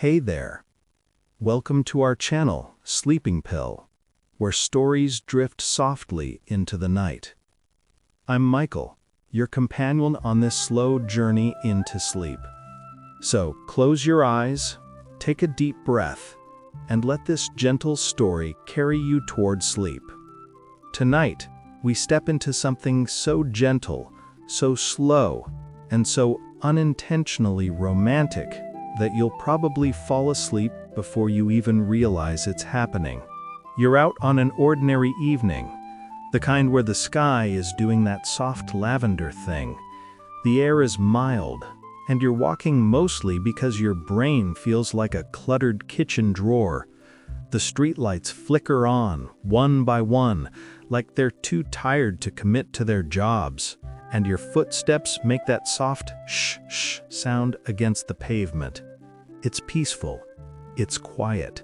Hey there. Welcome to our channel, Sleeping Pill, where stories drift softly into the night. I'm Michael, your companion on this slow journey into sleep. So close your eyes, take a deep breath, and let this gentle story carry you toward sleep. Tonight, we step into something so gentle, so slow, and so unintentionally romantic that you'll probably fall asleep before you even realize it's happening. You're out on an ordinary evening, the kind where the sky is doing that soft lavender thing. The air is mild, and you're walking mostly because your brain feels like a cluttered kitchen drawer. The streetlights flicker on, one by one, like they're too tired to commit to their jobs, and your footsteps make that soft shh sound against the pavement. It's peaceful. It's quiet.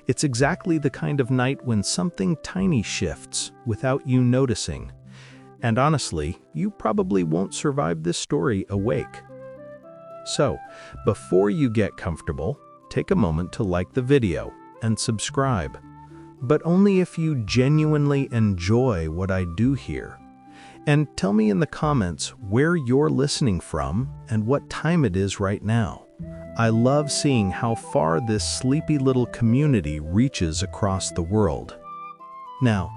It's exactly the kind of night when something tiny shifts without you noticing. And honestly, you probably won't survive this story awake. So, before you get comfortable, take a moment to like the video and subscribe. But only if you genuinely enjoy what I do here. And tell me in the comments where you're listening from and what time it is right now. I love seeing how far this sleepy little community reaches across the world. Now,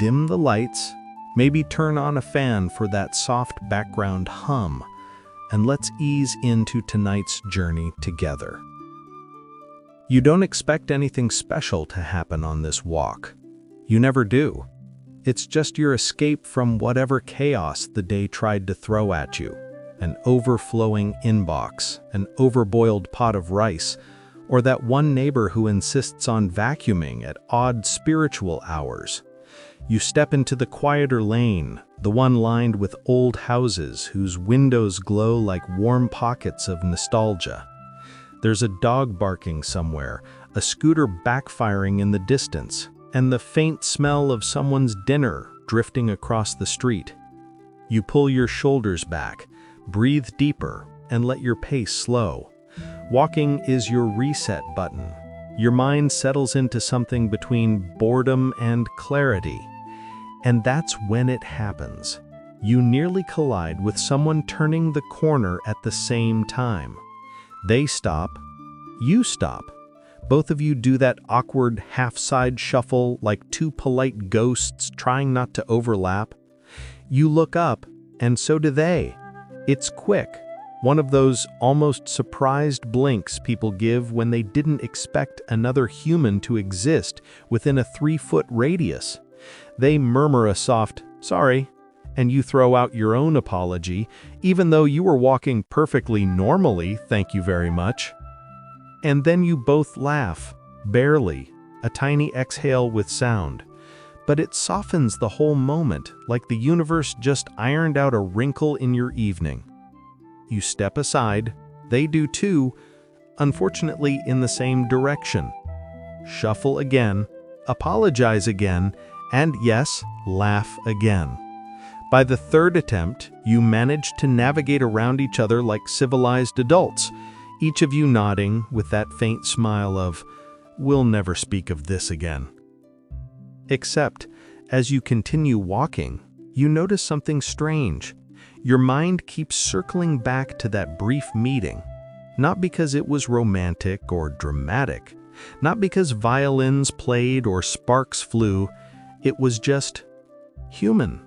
dim the lights, maybe turn on a fan for that soft background hum, and let's ease into tonight's journey together. You don't expect anything special to happen on this walk. You never do. It's just your escape from whatever chaos the day tried to throw at you. An overflowing inbox, an overboiled pot of rice, or that one neighbor who insists on vacuuming at odd spiritual hours. You step into the quieter lane, the one lined with old houses whose windows glow like warm pockets of nostalgia. There's a dog barking somewhere, a scooter backfiring in the distance, and the faint smell of someone's dinner drifting across the street. You pull your shoulders back, breathe deeper, and let your pace slow. Walking is your reset button. Your mind settles into something between boredom and clarity. And that's when it happens. You nearly collide with someone turning the corner at the same time. They stop, you stop. Both of you do that awkward half-side shuffle like two polite ghosts trying not to overlap. You look up, and so do they. It's quick, one of those almost surprised blinks people give when they didn't expect another human to exist within a 3-foot radius. They murmur a soft, "Sorry," and you throw out your own apology, even though you were walking perfectly normally, thank you very much. And then you both laugh, barely, a tiny exhale with sound. But it softens the whole moment, like the universe just ironed out a wrinkle in your evening. You step aside, they do too, unfortunately in the same direction. Shuffle again, apologize again, and yes, laugh again. By the third attempt, you manage to navigate around each other like civilized adults, each of you nodding with that faint smile of, "We'll never speak of this again." Except, as you continue walking, you notice something strange. Your mind keeps circling back to that brief meeting, not because it was romantic or dramatic, not because violins played or sparks flew. It was just human.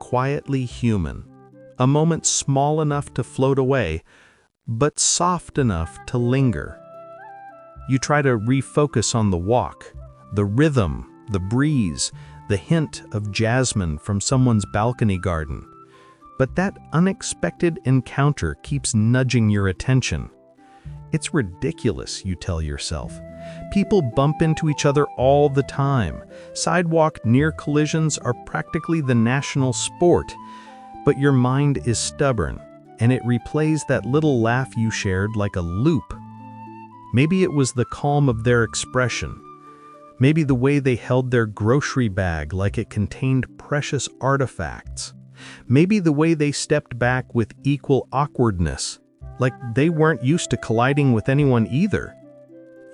Quietly human. A moment small enough to float away, but soft enough to linger. You try to refocus on the walk, the rhythm, the breeze, the hint of jasmine from someone's balcony garden. But that unexpected encounter keeps nudging your attention. It's ridiculous, you tell yourself. People bump into each other all the time. Sidewalk near collisions are practically the national sport. But your mind is stubborn, and it replays that little laugh you shared like a loop. Maybe it was the calm of their expression. Maybe the way they held their grocery bag like it contained precious artifacts. Maybe the way they stepped back with equal awkwardness, like they weren't used to colliding with anyone either.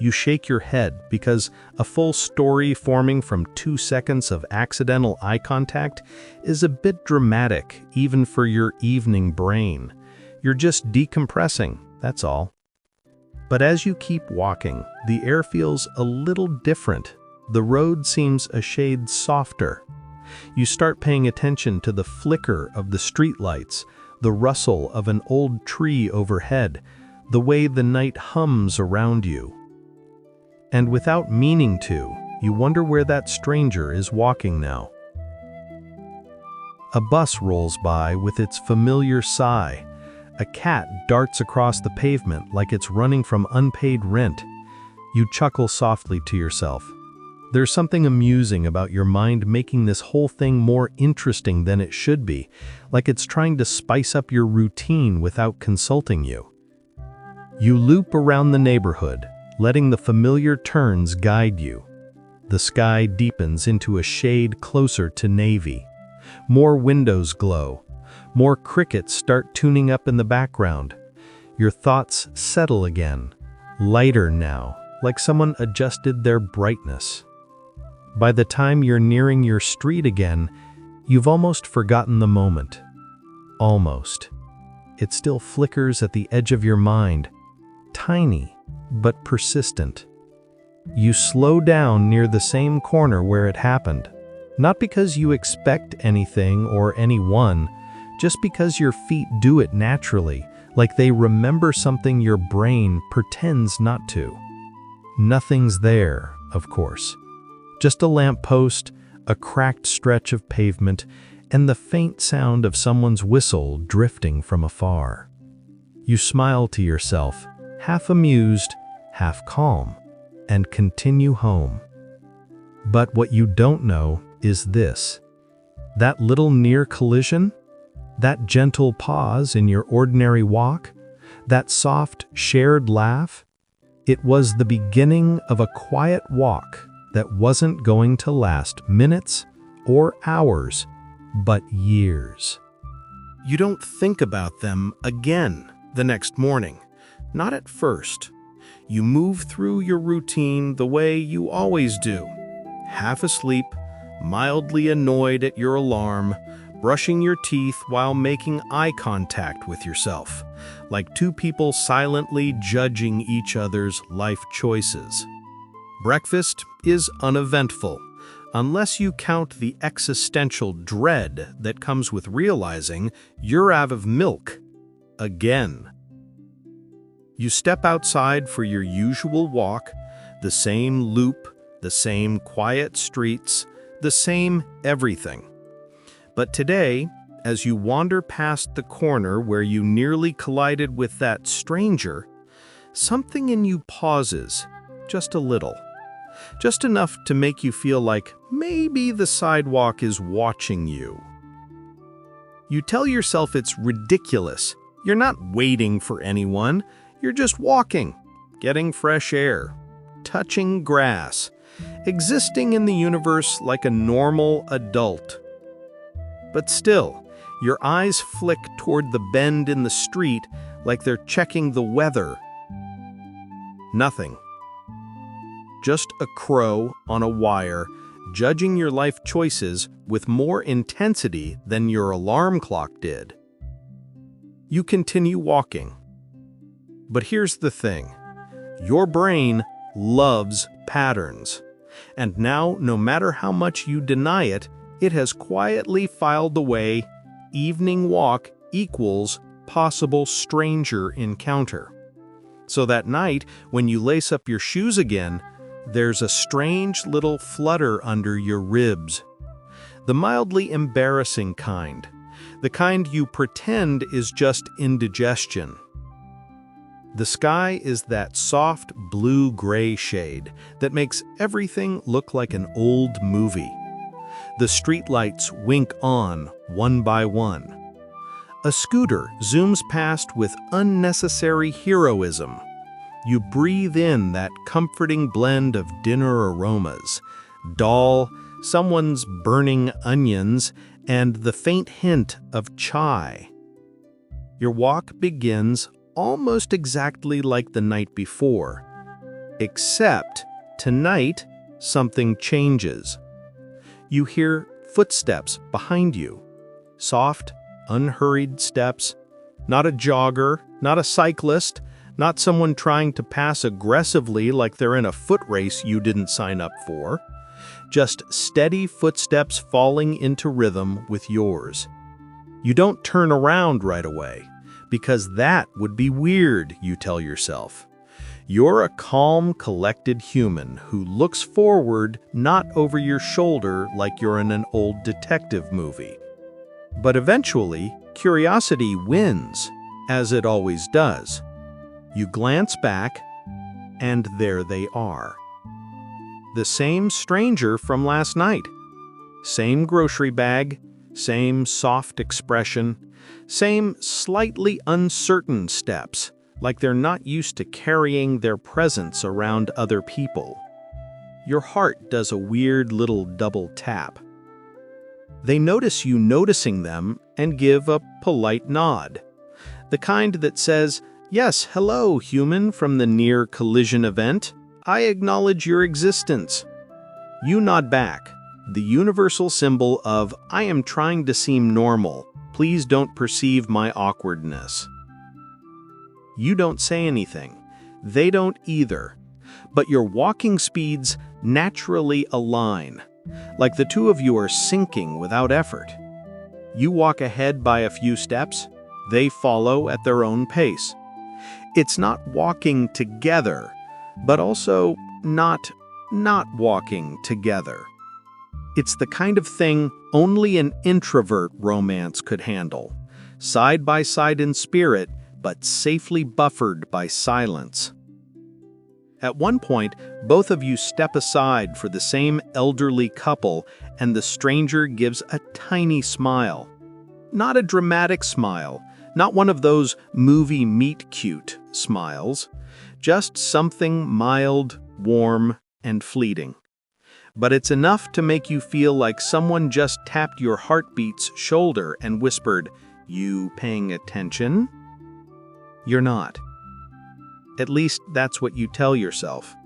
you shake your head because a full story forming from 2 seconds of accidental eye contact is a bit dramatic, even for your evening brain. You're just decompressing, that's all. But as you keep walking, the air feels a little different. The road seems a shade softer. You start paying attention to the flicker of the streetlights, the rustle of an old tree overhead, the way the night hums around you. And without meaning to, you wonder where that stranger is walking now. A bus rolls by with its familiar sigh. A cat darts across the pavement like it's running from unpaid rent. You chuckle softly to yourself. There's something amusing about your mind making this whole thing more interesting than it should be, like it's trying to spice up your routine without consulting you. You loop around the neighborhood, letting the familiar turns guide you. The sky deepens into a shade closer to navy. More windows glow. More crickets start tuning up in the background. Your thoughts settle again, lighter now, like someone adjusted their brightness. By the time you're nearing your street again, you've almost forgotten the moment. Almost. It still flickers at the edge of your mind, tiny but persistent. You slow down near the same corner where it happened, not because you expect anything or anyone, just because your feet do it naturally, like they remember something your brain pretends not to. Nothing's there, of course. Just a lamppost, a cracked stretch of pavement, and the faint sound of someone's whistle drifting from afar. You smile to yourself, half amused, half calm, and continue home. But what you don't know is this. That little near collision, that gentle pause in your ordinary walk, that soft, shared laugh, it was the beginning of a quiet walk that wasn't going to last minutes or hours, but years. You don't think about them again the next morning, not at first. You move through your routine the way you always do, half asleep, mildly annoyed at your alarm, brushing your teeth while making eye contact with yourself, like two people silently judging each other's life choices. Breakfast is uneventful, unless you count the existential dread that comes with realizing you're out of milk again. You step outside for your usual walk, the same loop, the same quiet streets, the same everything. But today, as you wander past the corner where you nearly collided with that stranger, something in you pauses, just a little. Just enough to make you feel like maybe the sidewalk is watching you. You tell yourself it's ridiculous. You're not waiting for anyone. You're just walking, getting fresh air, touching grass, existing in the universe like a normal adult. But still, your eyes flick toward the bend in the street like they're checking the weather. Nothing. Just a crow on a wire, judging your life choices with more intensity than your alarm clock did. You continue walking. But here's the thing. Your brain loves patterns. And now, no matter how much you deny it, it has quietly filed away evening walk equals possible stranger encounter. So that night, when you lace up your shoes again, there's a strange little flutter under your ribs. The mildly embarrassing kind. The kind you pretend is just indigestion. The sky is that soft blue-gray shade that makes everything look like an old movie. The streetlights wink on one by one. A scooter zooms past with unnecessary heroism. You breathe in that comforting blend of dinner aromas, dal, someone's burning onions, and the faint hint of chai. Your walk begins almost exactly like the night before, Except, tonight, something changes. You hear footsteps behind you. Soft, unhurried steps. Not a jogger, not a cyclist, not someone trying to pass aggressively like they're in a foot race you didn't sign up for. Just steady footsteps falling into rhythm with yours. You don't turn around right away, because that would be weird, you tell yourself. You're a calm, collected human who looks forward, not over your shoulder like you're in an old detective movie. But eventually, curiosity wins, as it always does. You glance back, and there they are. The same stranger from last night. Same grocery bag, same soft expression, same slightly uncertain steps, like they're not used to carrying their presence around other people. Your heart does a weird little double tap. They notice you noticing them and give a polite nod. The kind that says, "Yes, hello, human from the near collision event. I acknowledge your existence." You nod back, the universal symbol of, "I am trying to seem normal. Please don't perceive my awkwardness." You don't say anything. They don't either. But your walking speeds naturally align, like the two of you are syncing without effort. You walk ahead by a few steps. They follow at their own pace. It's not walking together, but also not walking together. It's the kind of thing only an introvert romance could handle, side by side in spirit, but safely buffered by silence. At one point, both of you step aside for the same elderly couple, and the stranger gives a tiny smile. Not a dramatic smile, not one of those movie meet-cute smiles, just something mild, warm, and fleeting. But it's enough to make you feel like someone just tapped your heartbeat's shoulder and whispered, "You paying attention?" You're not. At least that's what you tell yourself.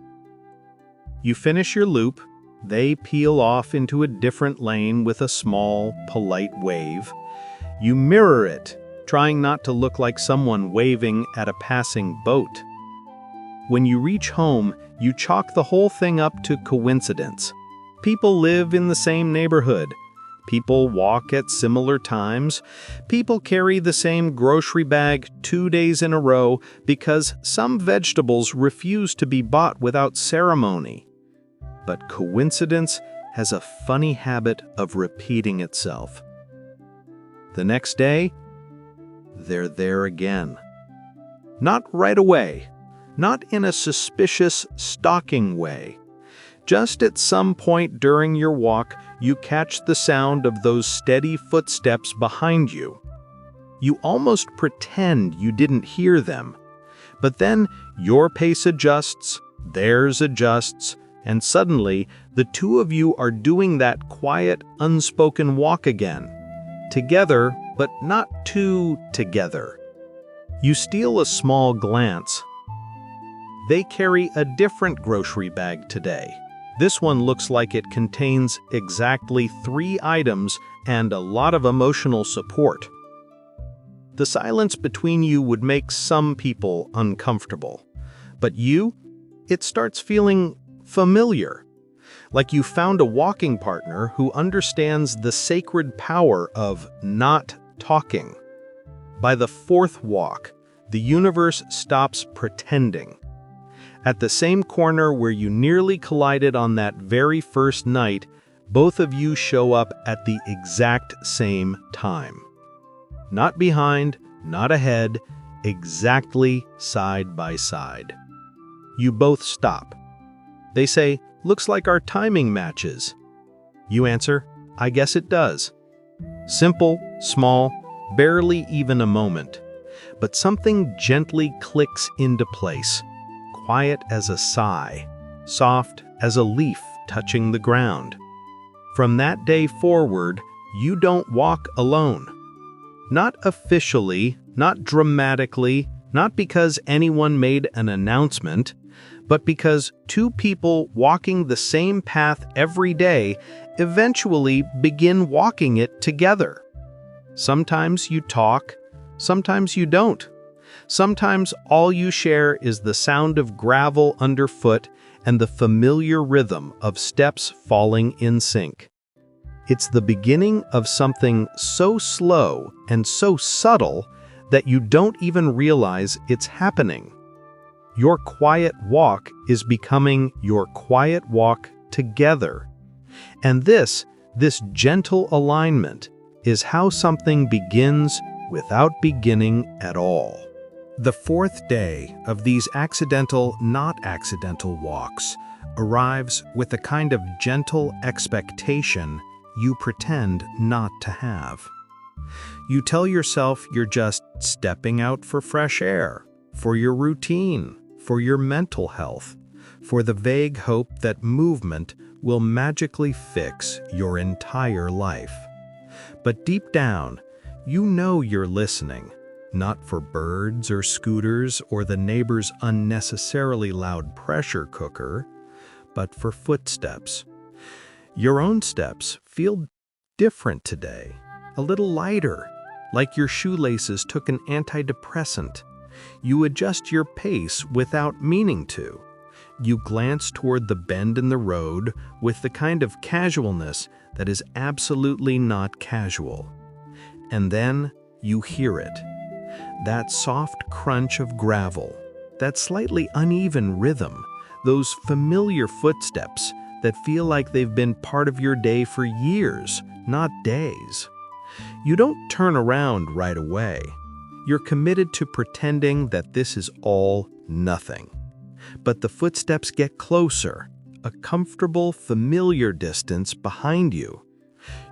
You finish your loop, they peel off into a different lane with a small, polite wave. You mirror it, trying not to look like someone waving at a passing boat. When you reach home, you chalk the whole thing up to coincidence. People live in the same neighborhood. People walk at similar times. People carry the same grocery bag 2 days in a row because some vegetables refuse to be bought without ceremony. But coincidence has a funny habit of repeating itself. The next day, they're there again. Not right away, not in a suspicious, stalking way. Just at some point during your walk, you catch the sound of those steady footsteps behind you. You almost pretend you didn't hear them. But then your pace adjusts, theirs adjusts, and suddenly the two of you are doing that quiet, unspoken walk again. Together, but not too together. You steal a small glance. They carry a different grocery bag today. This one looks like it contains exactly 3 items and a lot of emotional support. The silence between you would make some people uncomfortable. But it starts feeling familiar. Like you found a walking partner who understands the sacred power of not talking. By the 4th walk, the universe stops pretending. At the same corner where you nearly collided on that very first night, both of you show up at the exact same time. Not behind, not ahead, exactly side by side. You both stop. They say, "Looks like our timing matches." You answer, "I guess it does." Simple, small, barely even a moment. But something gently clicks into place. Quiet as a sigh, soft as a leaf touching the ground. From that day forward, you don't walk alone. Not officially, not dramatically, not because anyone made an announcement, but because two people walking the same path every day eventually begin walking it together. Sometimes you talk, sometimes you don't. Sometimes all you share is the sound of gravel underfoot and the familiar rhythm of steps falling in sync. It's the beginning of something so slow and so subtle that you don't even realize it's happening. Your quiet walk is becoming your quiet walk together. And this gentle alignment is how something begins without beginning at all. The fourth day of these accidental, not accidental walks arrives with a kind of gentle expectation you pretend not to have. You tell yourself you're just stepping out for fresh air, for your routine, for your mental health, for the vague hope that movement will magically fix your entire life. But deep down, you know you're listening, not for birds or scooters or the neighbor's unnecessarily loud pressure cooker, but for footsteps. Your own steps feel different today, a little lighter, like your shoelaces took an antidepressant. You adjust your pace without meaning to. You glance toward the bend in the road with the kind of casualness that is absolutely not casual. And then you hear it. That soft crunch of gravel, that slightly uneven rhythm, those familiar footsteps that feel like they've been part of your day for years, not days. You don't turn around right away. You're committed to pretending that this is all nothing. But the footsteps get closer, a comfortable, familiar distance behind you.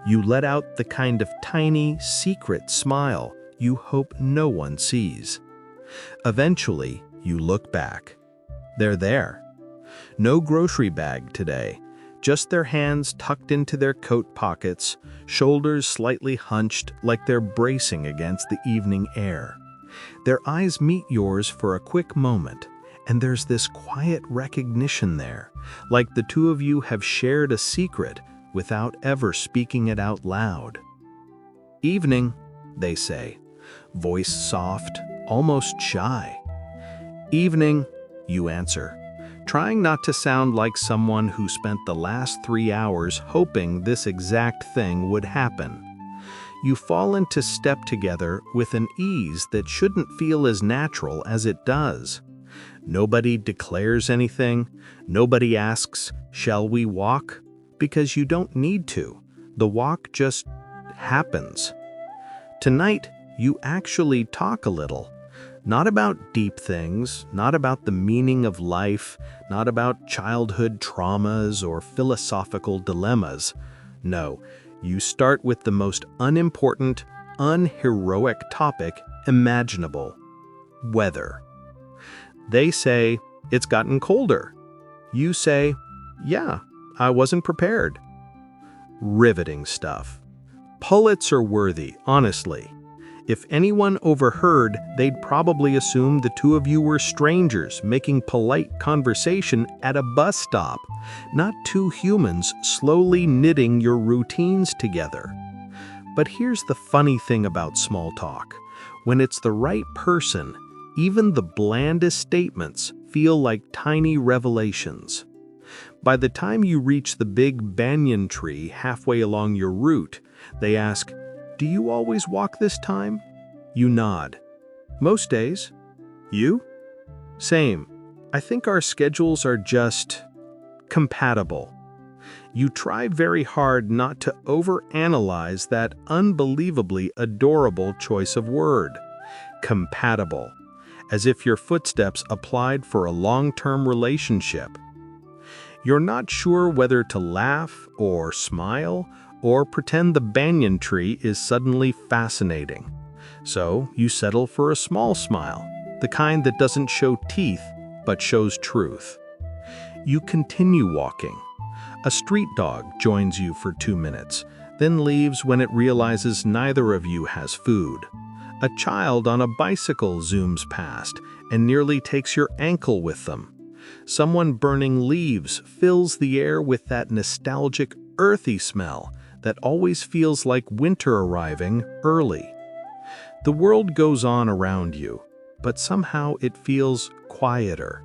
You let out the kind of tiny, secret smile you hope no one sees. Eventually, you look back. They're there. No grocery bag today, just their hands tucked into their coat pockets, shoulders slightly hunched like they're bracing against the evening air. Their eyes meet yours for a quick moment, and there's this quiet recognition there, like the two of you have shared a secret without ever speaking it out loud. "Evening," they say, voice soft, almost shy. "Evening," you answer, trying not to sound like someone who spent the last 3 hours hoping this exact thing would happen. You fall into step together with an ease that shouldn't feel as natural as it does. Nobody declares anything. Nobody asks, "Shall we walk?" Because you don't need to. The walk just happens. Tonight, you actually talk a little. Not about deep things, not about the meaning of life, not about childhood traumas or philosophical dilemmas. No, you start with the most unimportant, unheroic topic imaginable: weather. They say, "It's gotten colder." You say, "Yeah, I wasn't prepared." Riveting stuff. Pulitzer-worthy, honestly. If anyone overheard, they'd probably assume the two of you were strangers making polite conversation at a bus stop, not two humans slowly knitting your routines together. But here's the funny thing about small talk. When it's the right person, even the blandest statements feel like tiny revelations. By the time you reach the big banyan tree halfway along your route, they ask, "Do you always walk this time?" You nod. "Most days." "You?" "Same. I think our schedules are just compatible." You try very hard not to overanalyze that unbelievably adorable choice of word. Compatible. As if your footsteps applied for a long-term relationship. You're not sure whether to laugh or smile or pretend the banyan tree is suddenly fascinating. So you settle for a small smile, the kind that doesn't show teeth but shows truth. You continue walking. A street dog joins you for 2 minutes, then leaves when it realizes neither of you has food. A child on a bicycle zooms past and nearly takes your ankle with them. Someone burning leaves fills the air with that nostalgic, earthy smell that always feels like winter arriving early. The world goes on around you, but somehow it feels quieter,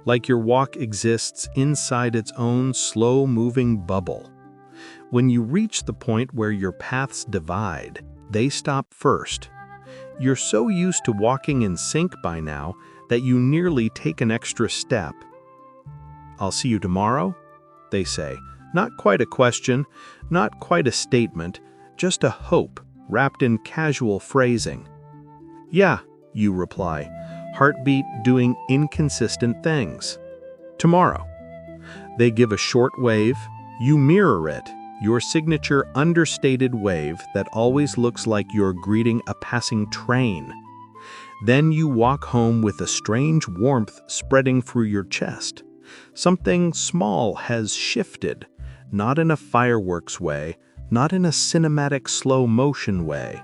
like your walk exists inside its own slow-moving bubble. When you reach the point where your paths divide, they stop first. You're so used to walking in sync by now that you nearly take an extra step. "I'll see you tomorrow," they say. Not quite a question, not quite a statement, just a hope wrapped in casual phrasing. "Yeah," you reply, heartbeat doing inconsistent things. "Tomorrow." They give a short wave, you mirror it, your signature understated wave that always looks like you're greeting a passing train. Then you walk home with a strange warmth spreading through your chest. Something small has shifted, not in a fireworks way, not in a cinematic slow-motion way.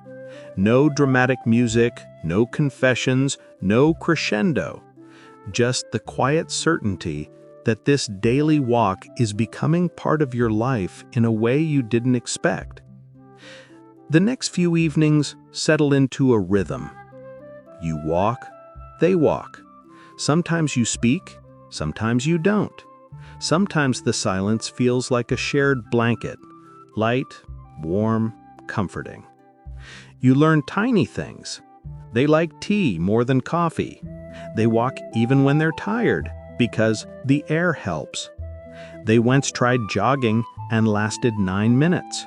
No dramatic music, no confessions, no crescendo. Just the quiet certainty that this daily walk is becoming part of your life in a way you didn't expect. The next few evenings settle into a rhythm. You walk, they walk. Sometimes you speak, sometimes you don't. Sometimes the silence feels like a shared blanket, light, warm, comforting. You learn tiny things. They like tea more than coffee. They walk even when they're tired, because the air helps. They once tried jogging and lasted 9 minutes.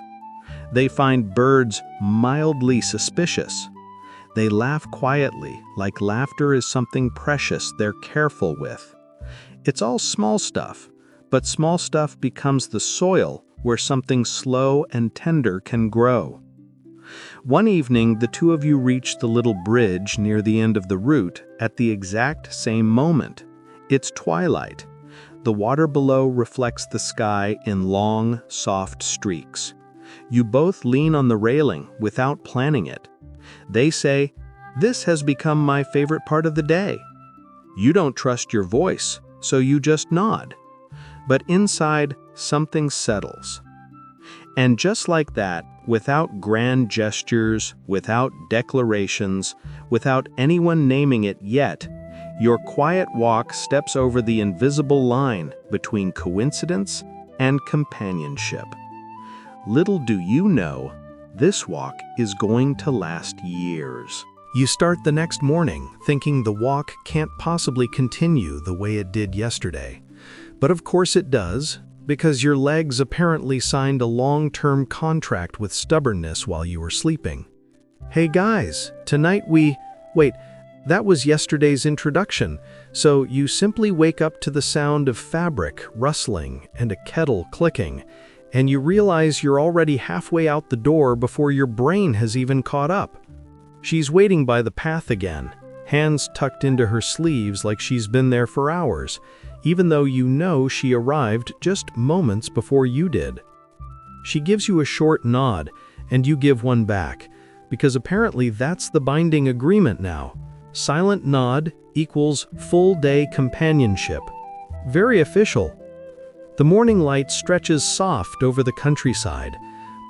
They find birds mildly suspicious. They laugh quietly, like laughter is something precious they're careful with. It's all small stuff, but small stuff becomes the soil where something slow and tender can grow. One evening, the two of you reach the little bridge near the end of the route at the exact same moment. It's twilight. The water below reflects the sky in long, soft streaks. You both lean on the railing without planning it. They say, "This has become my favorite part of the day." You don't trust your voice, so you just nod. But inside, something settles. And just like that, without grand gestures, without declarations, without anyone naming it yet, your quiet walk steps over the invisible line between coincidence and companionship. Little do you know, this walk is going to last years. You start the next morning thinking the walk can't possibly continue the way it did yesterday. But of course it does, because your legs apparently signed a long-term contract with stubbornness while you were sleeping. "Hey guys, tonight Wait, that was yesterday's introduction, so you simply wake up to the sound of fabric rustling and a kettle clicking, and you realize you're already halfway out the door before your brain has even caught up. She's waiting by the path again, hands tucked into her sleeves like she's been there for hours, even though you know she arrived just moments before you did. She gives you a short nod, and you give one back, because apparently that's the binding agreement now. Silent nod equals full-day companionship. Very official. The morning light stretches soft over the countryside,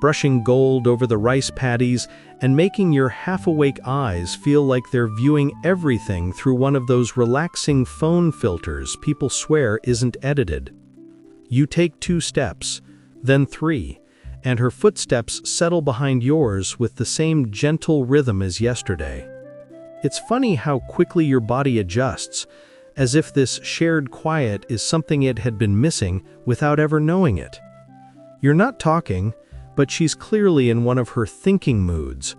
brushing gold over the rice paddies and making your half-awake eyes feel like they're viewing everything through one of those relaxing phone filters people swear isn't edited. You take 2 steps, then 3, and her footsteps settle behind yours with the same gentle rhythm as yesterday. It's funny how quickly your body adjusts, as if this shared quiet is something it had been missing without ever knowing it. You're not talking, but she's clearly in one of her thinking moods.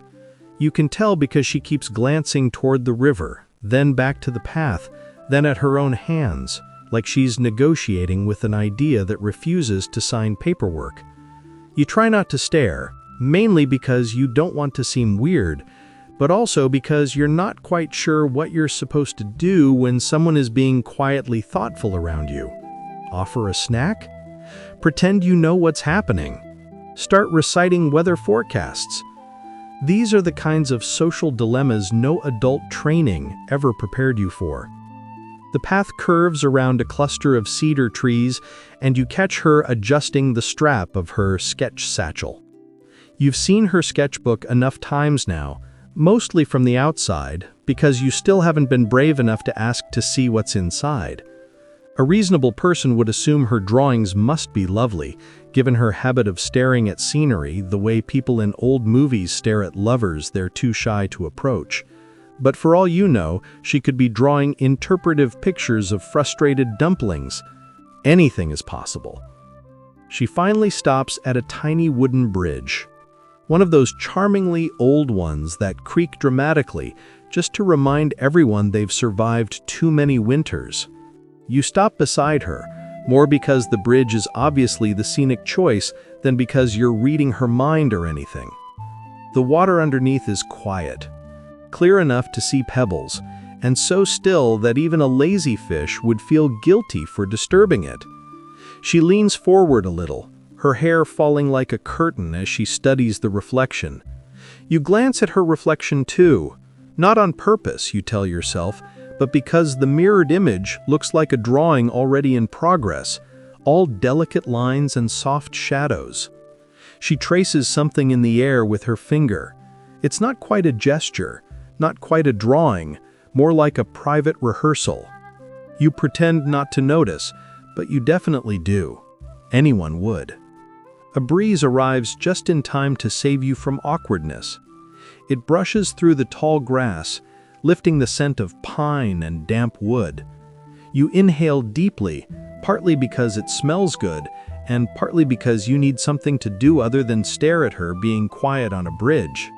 You can tell because she keeps glancing toward the river, then back to the path, then at her own hands, like she's negotiating with an idea that refuses to sign paperwork. You try not to stare, mainly because you don't want to seem weird, but also because you're not quite sure what you're supposed to do when someone is being quietly thoughtful around you. Offer a snack? Pretend you know what's happening. Start reciting weather forecasts. These are the kinds of social dilemmas no adult training ever prepared you for. The path curves around a cluster of cedar trees, and you catch her adjusting the strap of her sketch satchel. You've seen her sketchbook enough times now, mostly from the outside, because you still haven't been brave enough to ask to see what's inside. A reasonable person would assume her drawings must be lovely, given her habit of staring at scenery the way people in old movies stare at lovers they're too shy to approach. But for all you know, she could be drawing interpretive pictures of frustrated dumplings. Anything is possible. She finally stops at a tiny wooden bridge. One of those charmingly old ones that creak dramatically just to remind everyone they've survived too many winters. You stop beside her, more because the bridge is obviously the scenic choice than because you're reading her mind or anything. The water underneath is quiet, clear enough to see pebbles, and so still that even a lazy fish would feel guilty for disturbing it. She leans forward a little, her hair falling like a curtain as she studies the reflection. You glance at her reflection too, not on purpose, you tell yourself, but because the mirrored image looks like a drawing already in progress, all delicate lines and soft shadows. She traces something in the air with her finger. It's not quite a gesture, not quite a drawing, more like a private rehearsal. You pretend not to notice, but you definitely do. Anyone would. A breeze arrives just in time to save you from awkwardness. It brushes through the tall grass, lifting the scent of pine and damp wood. You inhale deeply, partly because it smells good, and partly because you need something to do other than stare at her being quiet on a bridge.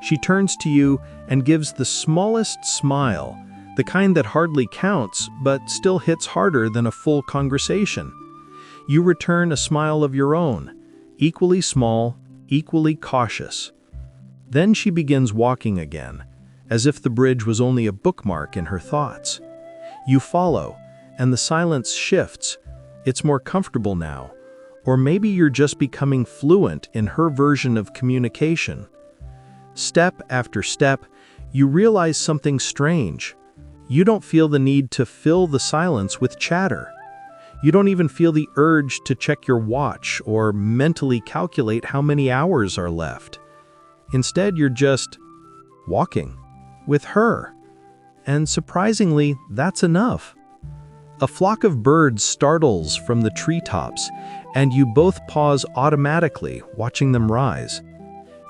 She turns to you and gives the smallest smile, the kind that hardly counts but still hits harder than a full conversation. You return a smile of your own, equally small, equally cautious. Then she begins walking again, as if the bridge was only a bookmark in her thoughts. You follow, and the silence shifts. It's more comfortable now, or maybe you're just becoming fluent in her version of communication. Step after step, you realize something strange. You don't feel the need to fill the silence with chatter. You don't even feel the urge to check your watch or mentally calculate how many hours are left. Instead, you're just walking with her. And surprisingly, that's enough. A flock of birds startles from the treetops, and you both pause automatically, watching them rise.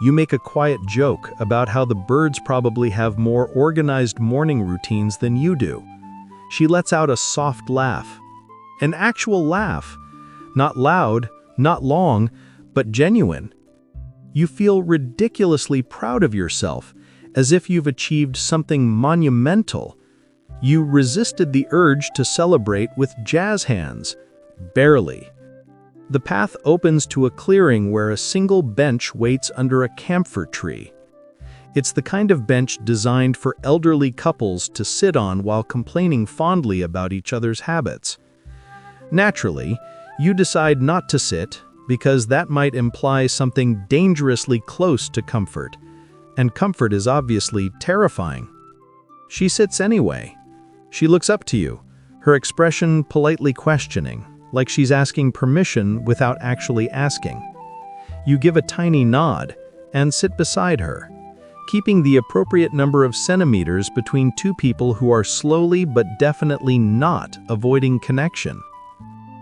You make a quiet joke about how the birds probably have more organized morning routines than you do. She lets out a soft laugh. An actual laugh. Not loud, not long, but genuine. You feel ridiculously proud of yourself, as if you've achieved something monumental. You resisted the urge to celebrate with jazz hands. Barely. The path opens to a clearing where a single bench waits under a camphor tree. It's the kind of bench designed for elderly couples to sit on while complaining fondly about each other's habits. Naturally, you decide not to sit because that might imply something dangerously close to comfort, and comfort is obviously terrifying. She sits anyway. She looks up to you, her expression politely questioning, like she's asking permission without actually asking. You give a tiny nod and sit beside her, keeping the appropriate number of centimeters between two people who are slowly but definitely not avoiding connection.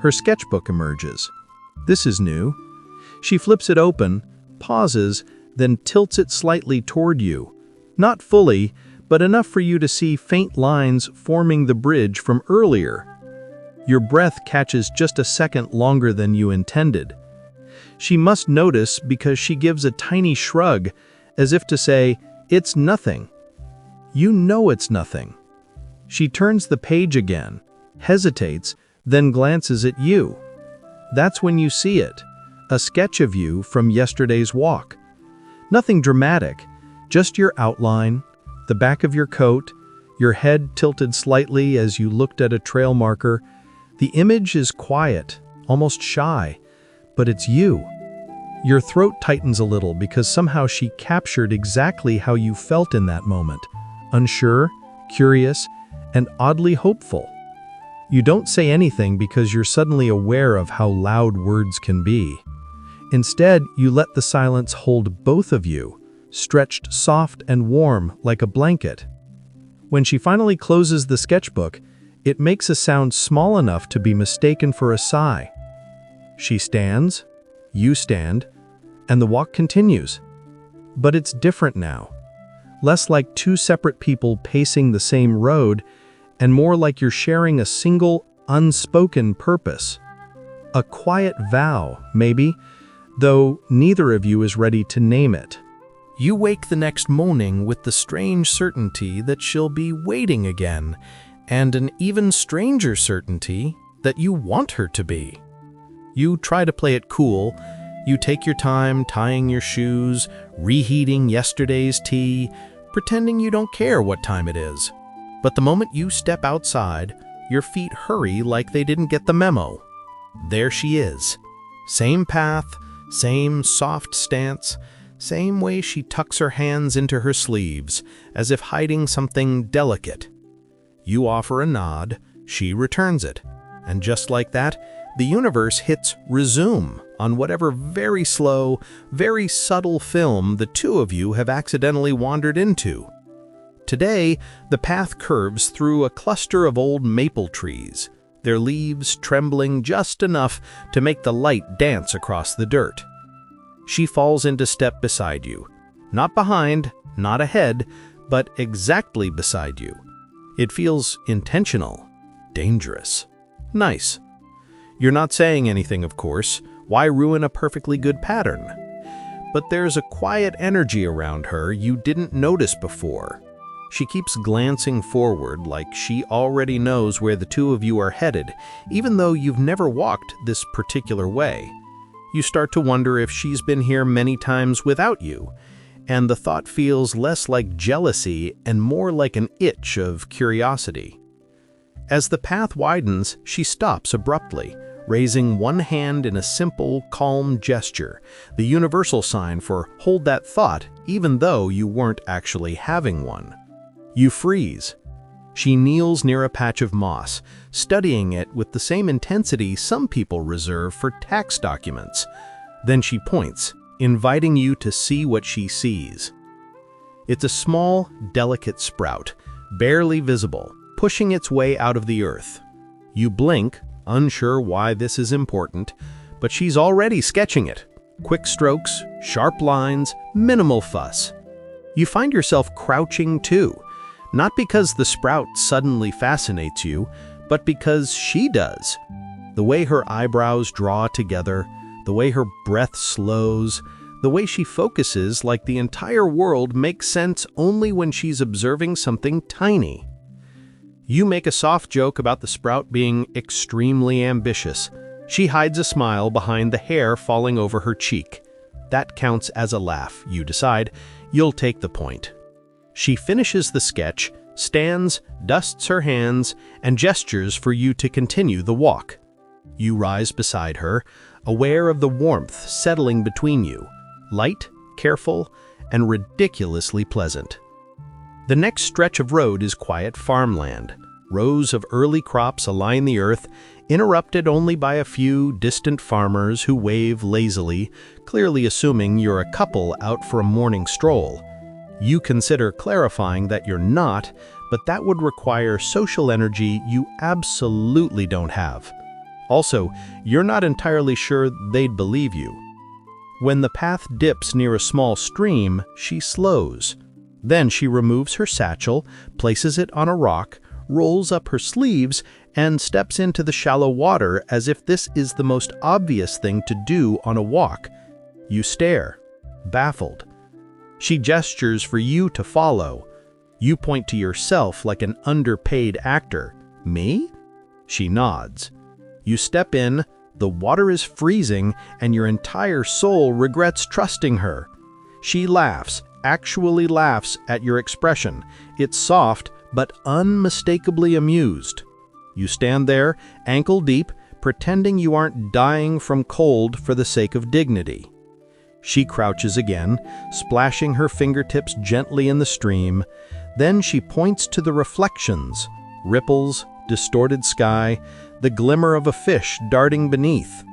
Her sketchbook emerges. This is new. She flips it open, pauses, then tilts it slightly toward you. Not fully, but enough for you to see faint lines forming the bridge from earlier. Your breath catches just a second longer than you intended. She must notice because she gives a tiny shrug, as if to say, "It's nothing." You know it's nothing. She turns the page again, hesitates, then glances at you. That's when you see it, a sketch of you from yesterday's walk. Nothing dramatic, just your outline, the back of your coat, your head tilted slightly as you looked at a trail marker. The image is quiet, almost shy, but it's you. Your throat tightens a little because somehow she captured exactly how you felt in that moment. Unsure, curious, and oddly hopeful. You don't say anything because you're suddenly aware of how loud words can be. Instead, you let the silence hold both of you, stretched soft and warm like a blanket. When she finally closes the sketchbook, it makes a sound small enough to be mistaken for a sigh. She stands, you stand, and the walk continues. But it's different now. Less like two separate people pacing the same road, and more like you're sharing a single, unspoken purpose. A quiet vow, maybe, though neither of you is ready to name it. You wake the next morning with the strange certainty that she'll be waiting again, and an even stranger certainty that you want her to be. You try to play it cool. You take your time tying your shoes, reheating yesterday's tea, pretending you don't care what time it is. But the moment you step outside, your feet hurry like they didn't get the memo. There she is. Same path, same soft stance, same way she tucks her hands into her sleeves, as if hiding something delicate. You offer a nod, she returns it, and just like that, the universe hits resume on whatever very slow, very subtle film the two of you have accidentally wandered into. Today, the path curves through a cluster of old maple trees, their leaves trembling just enough to make the light dance across the dirt. She falls into step beside you. Not behind, not ahead, but exactly beside you. It feels intentional, dangerous, nice. You're not saying anything, of course. Why ruin a perfectly good pattern? But there's a quiet energy around her you didn't notice before. She keeps glancing forward like she already knows where the two of you are headed, even though you've never walked this particular way. You start to wonder if she's been here many times without you, and the thought feels less like jealousy and more like an itch of curiosity. As the path widens, she stops abruptly, raising one hand in a simple, calm gesture, the universal sign for hold that thought even though you weren't actually having one. You freeze. She kneels near a patch of moss, studying it with the same intensity some people reserve for tax documents. Then she points, inviting you to see what she sees. It's a small, delicate sprout, barely visible, pushing its way out of the earth. You blink, unsure why this is important, but she's already sketching it. Quick strokes, sharp lines, minimal fuss. You find yourself crouching too. Not because the sprout suddenly fascinates you, but because she does. The way her eyebrows draw together, the way her breath slows, the way she focuses like the entire world makes sense only when she's observing something tiny. You make a soft joke about the sprout being extremely ambitious. She hides a smile behind the hair falling over her cheek. That counts as a laugh, you decide. You'll take the point. She finishes the sketch, stands, dusts her hands, and gestures for you to continue the walk. You rise beside her, aware of the warmth settling between you, light, careful, and ridiculously pleasant. The next stretch of road is quiet farmland. Rows of early crops align the earth, interrupted only by a few distant farmers who wave lazily, clearly assuming you're a couple out for a morning stroll. You consider clarifying that you're not, but that would require social energy you absolutely don't have. Also, you're not entirely sure they'd believe you. When the path dips near a small stream, she slows. Then she removes her satchel, places it on a rock, rolls up her sleeves, and steps into the shallow water as if this is the most obvious thing to do on a walk. You stare, baffled. She gestures for you to follow. You point to yourself like an underpaid actor. Me? She nods. You step in, the water is freezing, and your entire soul regrets trusting her. She laughs, actually laughs at your expression. It's soft, but unmistakably amused. You stand there, ankle deep, pretending you aren't dying from cold for the sake of dignity. She crouches again, splashing her fingertips gently in the stream. Then she points to the reflections, ripples, distorted sky, the glimmer of a fish darting beneath.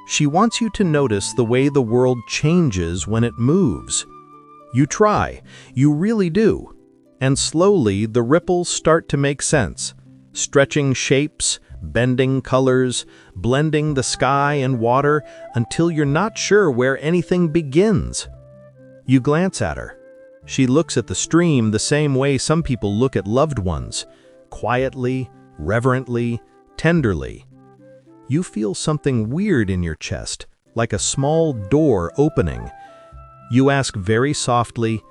She wants you to notice the way the world changes when it moves. You try, you really do. And slowly the ripples start to make sense, stretching shapes, bending colors, blending the sky and water until you're not sure where anything begins. You glance at her. She looks at the stream the same way some people look at loved ones, quietly, reverently, tenderly. You feel something weird in your chest, like a small door opening. You ask very softly,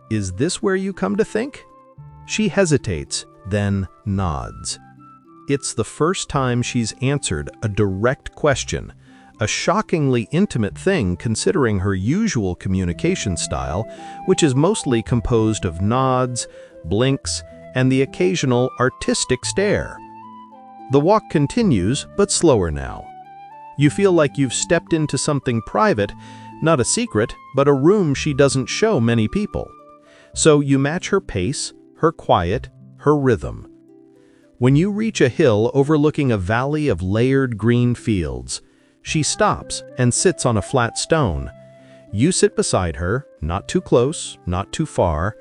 "Is this where you come to think?" She hesitates, then nods. It's the first time she's answered a direct question, a shockingly intimate thing considering her usual communication style, which is mostly composed of nods, blinks, and the occasional artistic stare. The walk continues, but slower now. You feel like you've stepped into something private, not a secret, but a room she doesn't show many people. So you match her pace, her quiet, her rhythm. When you reach a hill overlooking a valley of layered green fields, she stops and sits on a flat stone. You sit beside her, not too close, not too far.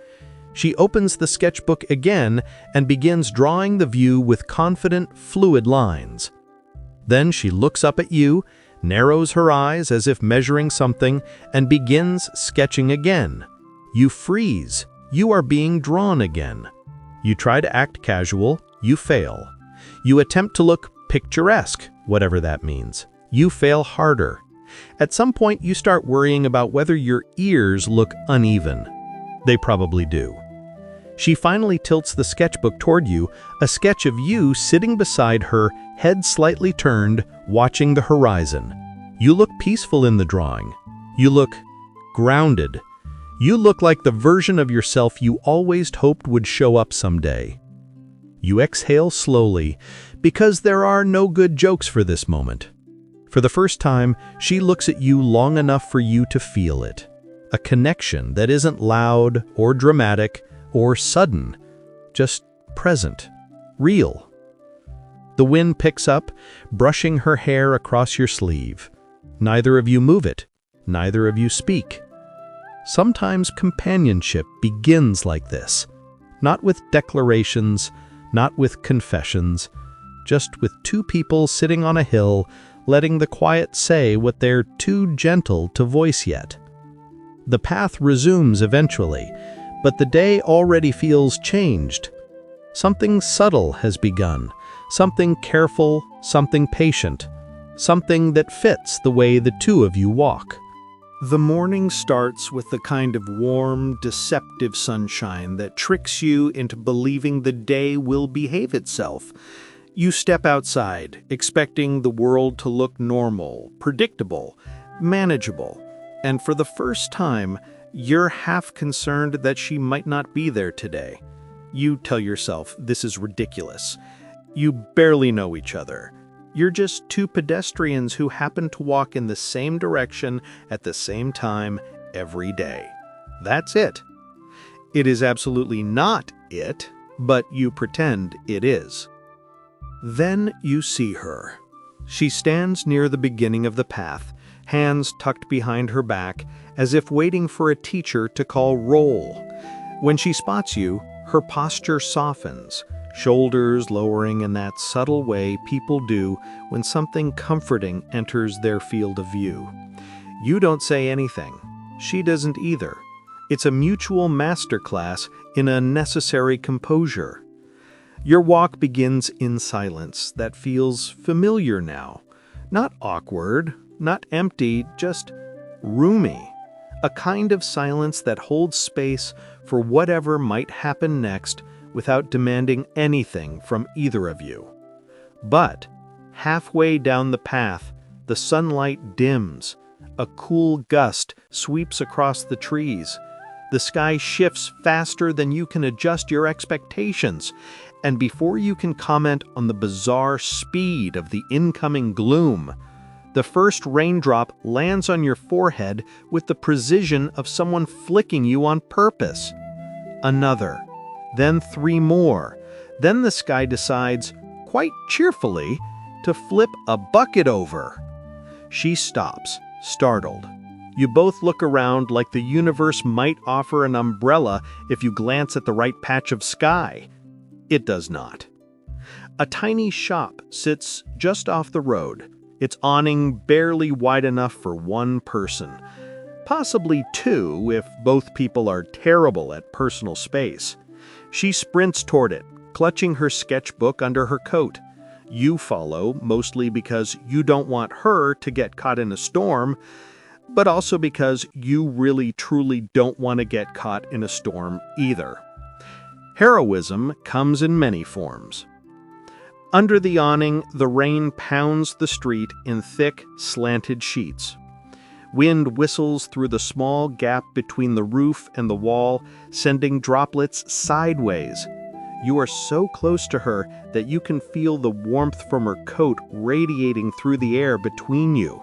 She opens the sketchbook again and begins drawing the view with confident, fluid lines. Then she looks up at you, narrows her eyes as if measuring something, and begins sketching again. You freeze. You are being drawn again. You try to act casual. You fail. You attempt to look picturesque, whatever that means. You fail harder. At some point, you start worrying about whether your ears look uneven. They probably do. She finally tilts the sketchbook toward you, a sketch of you sitting beside her, head slightly turned, watching the horizon. You look peaceful in the drawing. You look grounded. You look like the version of yourself you always hoped would show up someday. You exhale slowly, because there are no good jokes for this moment. For the first time, she looks at you long enough for you to feel it. A connection that isn't loud or dramatic or sudden, just present, real. The wind picks up, brushing her hair across your sleeve. Neither of you move it. Neither of you speak. Sometimes companionship begins like this, not with declarations, not with confessions, just with two people sitting on a hill, letting the quiet say what they're too gentle to voice yet. The path resumes eventually, but the day already feels changed. Something subtle has begun, something careful, something patient, something that fits the way the two of you walk. The morning starts with the kind of warm, deceptive sunshine that tricks you into believing the day will behave itself. You step outside, expecting the world to look normal, predictable, manageable, and for the first time, you're half concerned that she might not be there today. You tell yourself this is ridiculous. You barely know each other. You're just two pedestrians who happen to walk in the same direction at the same time every day. That's it. It is absolutely not it, but you pretend it is. Then you see her. She stands near the beginning of the path, hands tucked behind her back, as if waiting for a teacher to call roll. When she spots you, her posture softens, shoulders lowering in that subtle way people do when something comforting enters their field of view. You don't say anything. She doesn't either. It's a mutual masterclass in a necessary composure. Your walk begins in silence that feels familiar now. Not awkward, not empty, just roomy. A kind of silence that holds space for whatever might happen next without demanding anything from either of you. But halfway down the path, the sunlight dims. A cool gust sweeps across the trees. The sky shifts faster than you can adjust your expectations, and before you can comment on the bizarre speed of the incoming gloom, the first raindrop lands on your forehead with the precision of someone flicking you on purpose. Another, then 3 more. Then the sky decides, quite cheerfully, to flip a bucket over. She stops, startled. You both look around like the universe might offer an umbrella if you glance at the right patch of sky. It does not. A tiny shop sits just off the road, its awning barely wide enough for one person. Possibly two if both people are terrible at personal space. She sprints toward it, clutching her sketchbook under her coat. You follow, mostly because you don't want her to get caught in a storm, but also because you really truly don't want to get caught in a storm either. Heroism comes in many forms. Under the awning, the rain pounds the street in thick, slanted sheets. Wind whistles through the small gap between the roof and the wall, sending droplets sideways. You are so close to her that you can feel the warmth from her coat radiating through the air between you.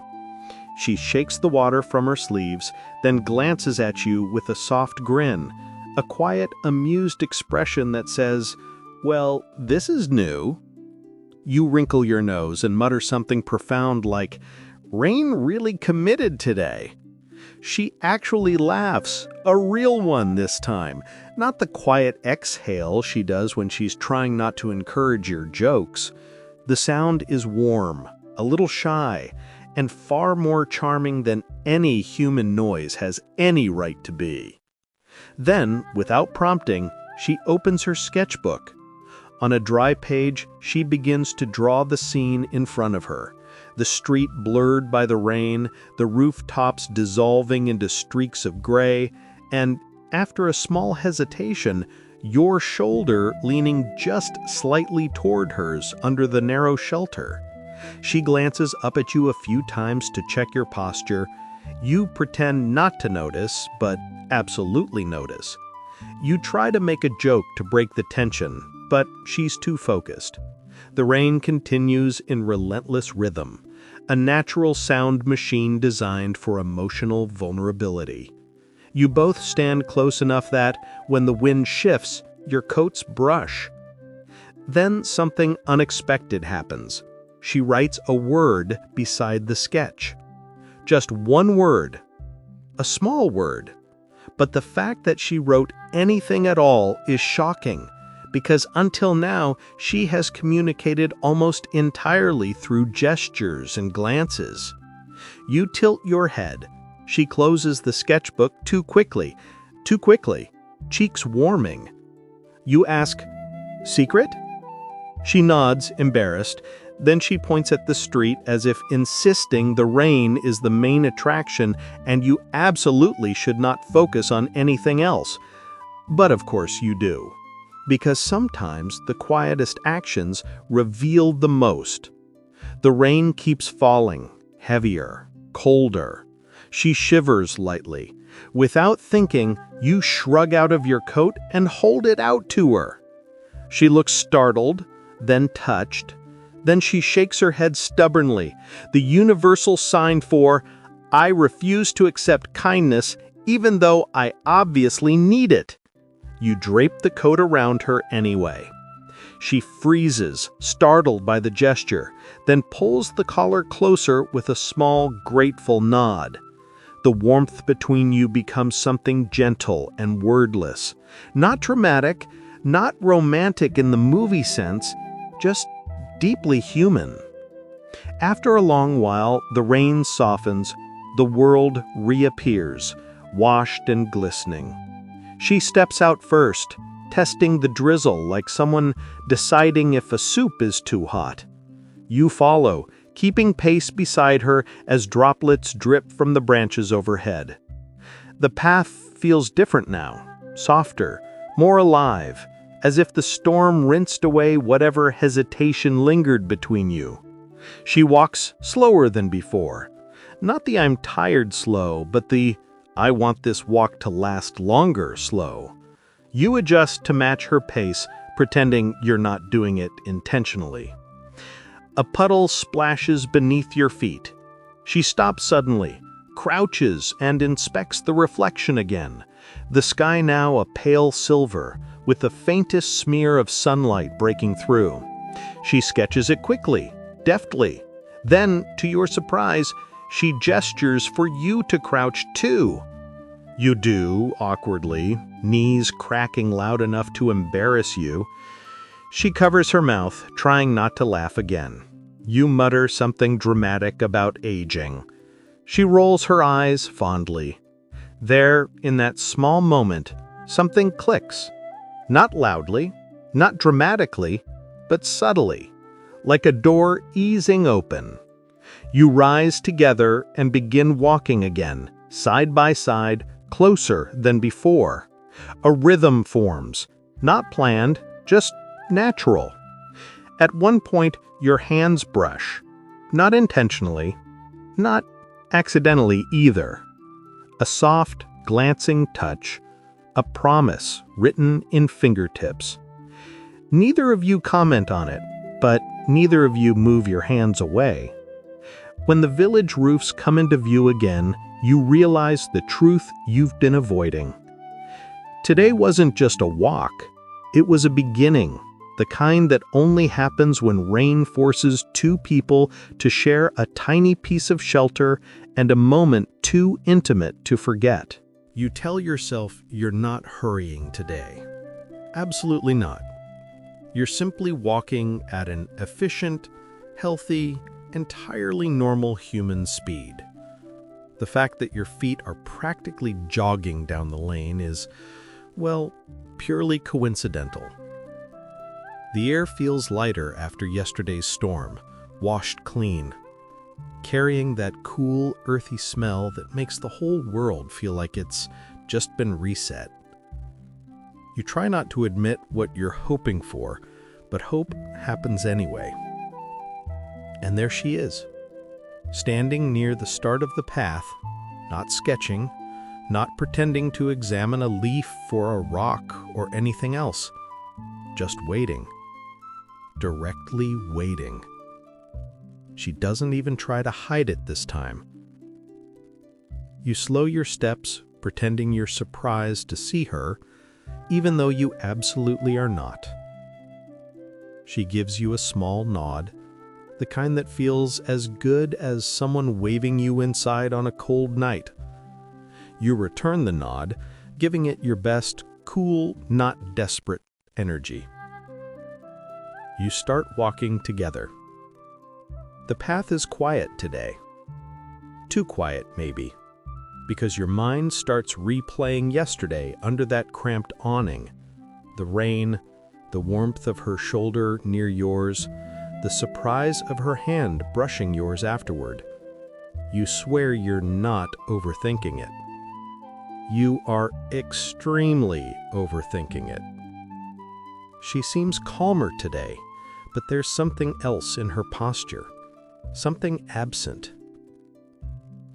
She shakes the water from her sleeves, then glances at you with a soft grin, a quiet, amused expression that says, "Well, this is new." You wrinkle your nose and mutter something profound like, "Rain really committed today." She actually laughs, a real one this time, not the quiet exhale she does when she's trying not to encourage your jokes. The sound is warm, a little shy, and far more charming than any human noise has any right to be. Then, without prompting, she opens her sketchbook. On a dry page, she begins to draw the scene in front of her. The street blurred by the rain, the rooftops dissolving into streaks of gray, and, after a small hesitation, your shoulder leaning just slightly toward hers under the narrow shelter. She glances up at you a few times to check your posture. You pretend not to notice, but absolutely notice. You try to make a joke to break the tension, but she's too focused. The rain continues in relentless rhythm, a natural sound machine designed for emotional vulnerability. You both stand close enough that, when the wind shifts, your coats brush. Then something unexpected happens. She writes a word beside the sketch. Just one word. A small word. But the fact that she wrote anything at all is shocking, because until now she has communicated almost entirely through gestures and glances. You tilt your head. She closes the sketchbook too quickly, cheeks warming. You ask, "Secret?" She nods, embarrassed. Then she points at the street as if insisting the rain is the main attraction and you absolutely should not focus on anything else. But of course you do. Because sometimes the quietest actions reveal the most. The rain keeps falling, heavier, colder. She shivers lightly. Without thinking, you shrug out of your coat and hold it out to her. She looks startled, then touched. Then she shakes her head stubbornly, the universal sign for, "I refuse to accept kindness even though I obviously need it." You drape the coat around her anyway. She freezes, startled by the gesture, then pulls the collar closer with a small, grateful nod. The warmth between you becomes something gentle and wordless. Not dramatic, not romantic in the movie sense, just deeply human. After a long while, the rain softens, the world reappears, washed and glistening. She steps out first, testing the drizzle like someone deciding if a soup is too hot. You follow, keeping pace beside her as droplets drip from the branches overhead. The path feels different now, softer, more alive, as if the storm rinsed away whatever hesitation lingered between you. She walks slower than before. Not the "I'm tired" slow, but the "I want this walk to last longer" slow. You adjust to match her pace, pretending you're not doing it intentionally. A puddle splashes beneath your feet. She stops suddenly, crouches and inspects the reflection again, the sky now a pale silver, with the faintest smear of sunlight breaking through. She sketches it quickly, deftly. Then, to your surprise, she gestures for you to crouch too. You do, awkwardly, knees cracking loud enough to embarrass you. She covers her mouth, trying not to laugh again. You mutter something dramatic about aging. She rolls her eyes fondly. There, in that small moment, something clicks. Not loudly, not dramatically, but subtly, like a door easing open. You rise together and begin walking again, side by side, closer than before. A rhythm forms, not planned, just natural. At one point, your hands brush, not intentionally, not accidentally either. A soft, glancing touch, a promise written in fingertips. Neither of you comment on it, but neither of you move your hands away. When the village roofs come into view again, you realize the truth you've been avoiding. Today wasn't just a walk, it was a beginning, the kind that only happens when rain forces two people to share a tiny piece of shelter and a moment too intimate to forget. You tell yourself you're not hurrying today. Absolutely not. You're simply walking at an efficient, healthy, entirely normal human speed. The fact that your feet are practically jogging down the lane is, well, purely coincidental. The air feels lighter after yesterday's storm, washed clean, carrying that cool, earthy smell that makes the whole world feel like it's just been reset. You try not to admit what you're hoping for, but hope happens anyway. And there she is, standing near the start of the path, not sketching, not pretending to examine a leaf for a rock or anything else, just waiting, directly waiting. She doesn't even try to hide it this time. You slow your steps, pretending you're surprised to see her, even though you absolutely are not. She gives you a small nod, the kind that feels as good as someone waving you inside on a cold night. You return the nod, giving it your best, cool, not desperate energy. You start walking together. The path is quiet today. Too quiet, maybe, because your mind starts replaying yesterday under that cramped awning. The rain, the warmth of her shoulder near yours, the surprise of her hand brushing yours afterward. You swear you're not overthinking it. You are extremely overthinking it. She seems calmer today, but there's something else in her posture, something absent.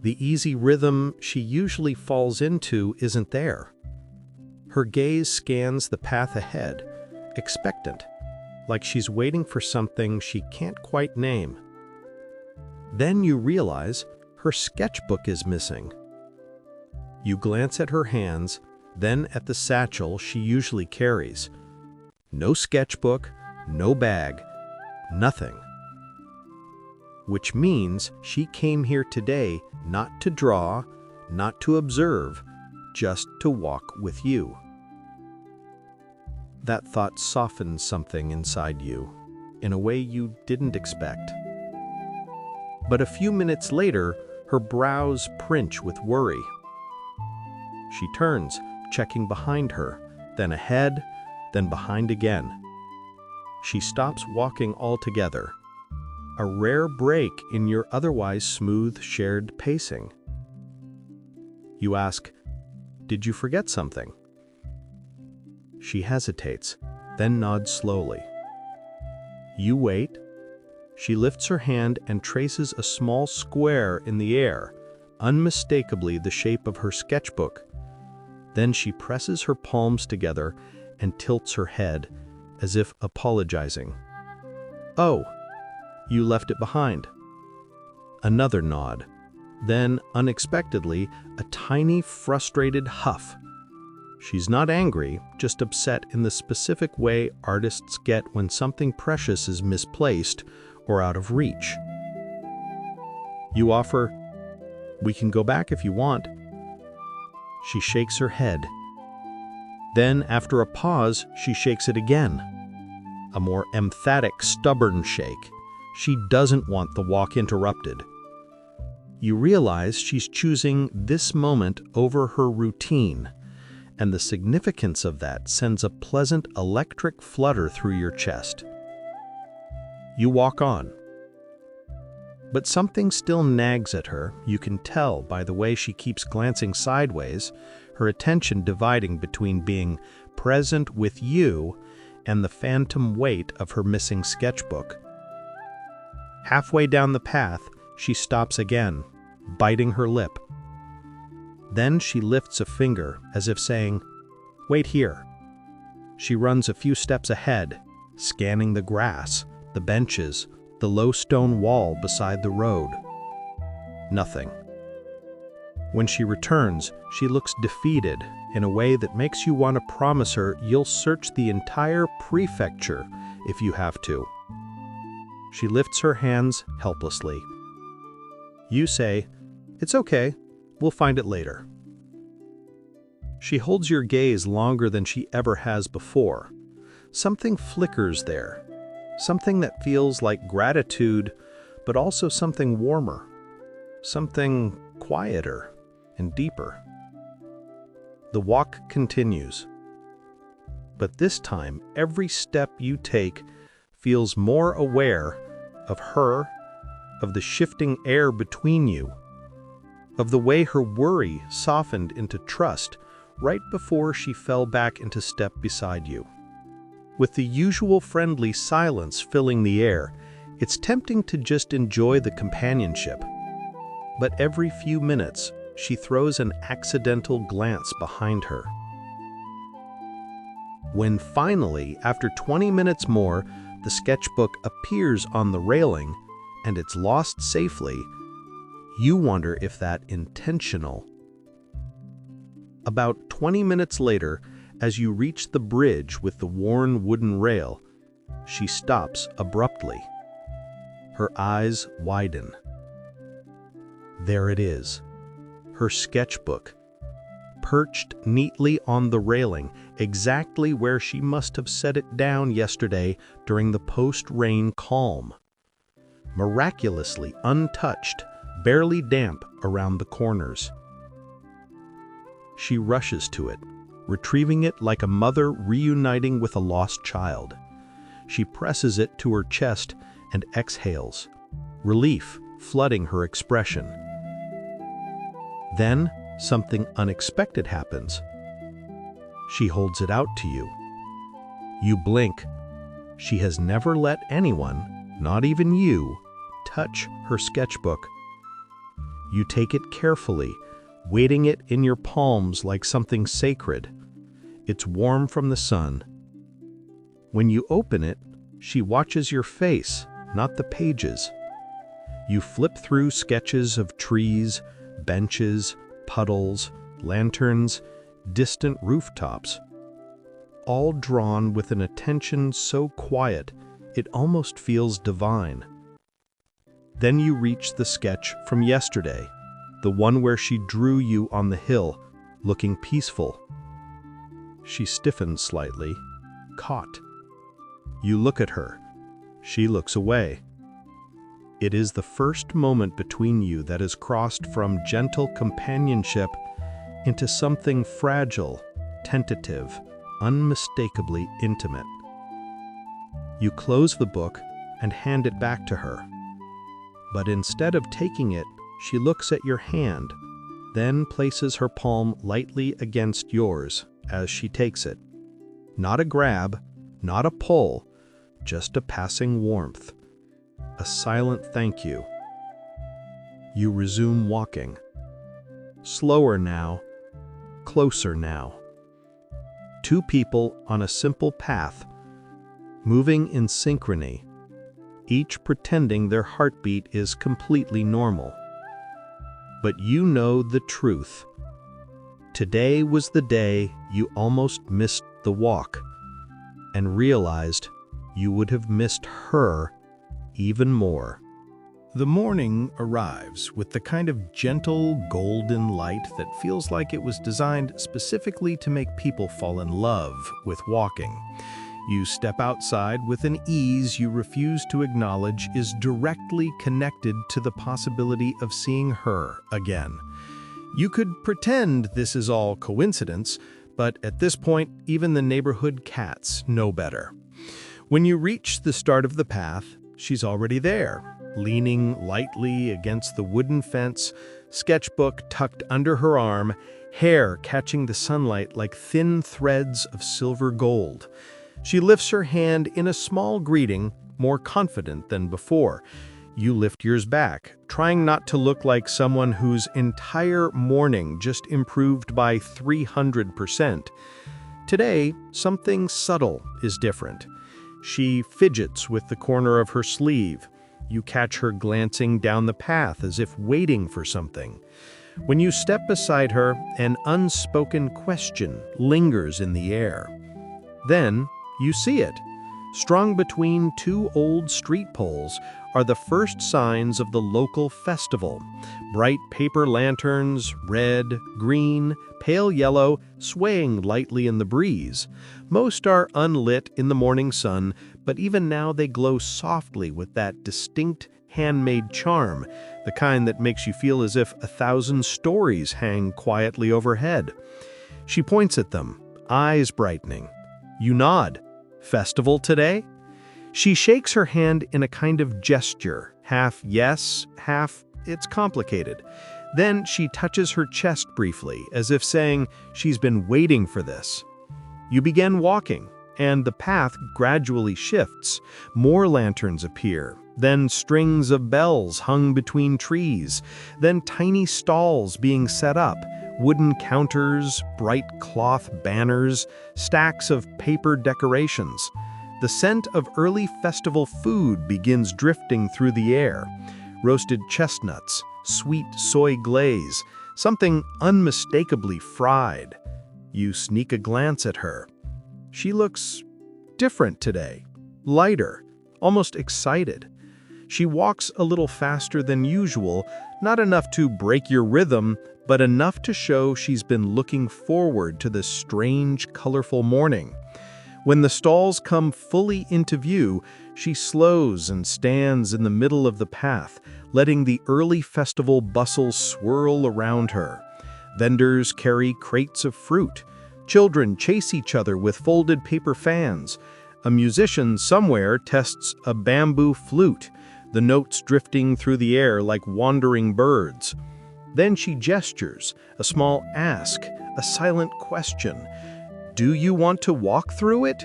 The easy rhythm she usually falls into isn't there. Her gaze scans the path ahead, expectant, like she's waiting for something she can't quite name. Then you realize her sketchbook is missing. You glance at her hands, then at the satchel she usually carries. No sketchbook, no bag, nothing. Which means she came here today not to draw, not to observe, just to walk with you. That thought softens something inside you, in a way you didn't expect. But a few minutes later, her brows pinch with worry. She turns, checking behind her, then ahead, then behind again. She stops walking altogether, a rare break in your otherwise smooth shared pacing. You ask, "Did you forget something?" She hesitates, then nods slowly. You wait. She lifts her hand and traces a small square in the air, unmistakably the shape of her sketchbook. Then she presses her palms together and tilts her head, as if apologizing. "Oh, you left it behind." Another nod, Then, unexpectedly, a tiny, frustrated huff. She's not angry, just upset in the specific way artists get when something precious is misplaced or out of reach. You offer, "We can go back if you want." She shakes her head. Then, after a pause, she shakes it again. A more emphatic, stubborn shake. She doesn't want the walk interrupted. You realize she's choosing this moment over her routine, and the significance of that sends a pleasant electric flutter through your chest. You walk on. But something still nags at her. You can tell by the way she keeps glancing sideways, her attention dividing between being present with you and the phantom weight of her missing sketchbook. Halfway down the path, she stops again, biting her lip. Then she lifts a finger as if saying, "Wait here." She runs a few steps ahead, scanning the grass, the benches, the low stone wall beside the road. Nothing. When she returns, she looks defeated in a way that makes you want to promise her you'll search the entire prefecture if you have to. She lifts her hands helplessly. You say, "It's okay, we'll find it later." She holds your gaze longer than she ever has before. Something flickers there, something that feels like gratitude, but also something warmer, something quieter and deeper. The walk continues. But this time, every step you take feels more aware of her, of the shifting air between you, of the way her worry softened into trust right before she fell back into step beside you. With the usual friendly silence filling the air, it's tempting to just enjoy the companionship. But every few minutes, she throws an accidental glance behind her. When finally, after 20 minutes more, the sketchbook appears on the railing and it's lost safely, you wonder if that intentional. About 20 minutes later, as you reach the bridge with the worn wooden rail, she stops abruptly. Her eyes widen. There it is, her sketchbook, perched neatly on the railing, exactly where she must have set it down yesterday during the post-rain calm. Miraculously untouched, barely damp around the corners. She rushes to it, retrieving it like a mother reuniting with a lost child. She presses it to her chest and exhales, relief flooding her expression. Then, something unexpected happens. She holds it out to you. You blink. She has never let anyone, not even you, touch her sketchbook. You take it carefully, weighting it in your palms like something sacred. It's warm from the sun. When you open it, she watches your face, not the pages. You flip through sketches of trees, benches, puddles, lanterns, distant rooftops, all drawn with an attention so quiet it almost feels divine. Then you reach the sketch from yesterday, the one where she drew you on the hill, looking peaceful. She stiffens slightly, caught. You look at her. She looks away. It is the first moment between you that has crossed from gentle companionship into something fragile, tentative, unmistakably intimate. You close the book and hand it back to her. But instead of taking it, she looks at your hand, then places her palm lightly against yours as she takes it. Not a grab, not a pull, just a passing warmth. A silent thank you. You resume walking. Slower now, closer now. Two people on a simple path, moving in synchrony, each pretending their heartbeat is completely normal. but you know the truth. Today was the day you almost missed the walk and realized you would have missed her even more. The morning arrives with the kind of gentle, golden light that feels like it was designed specifically to make people fall in love with walking. You step outside with an ease you refuse to acknowledge is directly connected to the possibility of seeing her again. You could pretend this is all coincidence, but at this point, even the neighborhood cats know better. When you reach the start of the path, she's already there, leaning lightly against the wooden fence, sketchbook tucked under her arm, hair catching the sunlight like thin threads of silver gold. She lifts her hand in a small greeting, more confident than before. You lift yours back, trying not to look like someone whose entire morning just improved by 300%. Today, something subtle is different. She fidgets with the corner of her sleeve. You catch her glancing down the path as if waiting for something. When you step beside her, an unspoken question lingers in the air. Then, you see it. Strung between two old street poles are the first signs of the local festival. Bright paper lanterns, red, green, pale yellow, swaying lightly in the breeze. Most are unlit in the morning sun, but even now they glow softly with that distinct handmade charm, the kind that makes you feel as if 1,000 stories hang quietly overhead. She points at them, eyes brightening. You nod. Festival today? She shakes her hand in a kind of gesture, half yes, half it's complicated. Then she touches her chest briefly, as if saying she's been waiting for this. You begin walking, and the path gradually shifts. More lanterns appear, then strings of bells hung between trees, then tiny stalls being set up, wooden counters, bright cloth banners, stacks of paper decorations. The scent of early festival food begins drifting through the air. Roasted chestnuts, sweet soy glaze, something unmistakably fried. You sneak a glance at her. She looks different today, lighter, almost excited. She walks a little faster than usual, not enough to break your rhythm, but enough to show she's been looking forward to this strange, colorful morning. When the stalls come fully into view, she slows and stands in the middle of the path, letting the early festival bustle swirl around her. Vendors carry crates of fruit. Children chase each other with folded paper fans. A musician somewhere tests a bamboo flute, the notes drifting through the air like wandering birds. Then she gestures, a small ask, a silent question. Do you want to walk through it?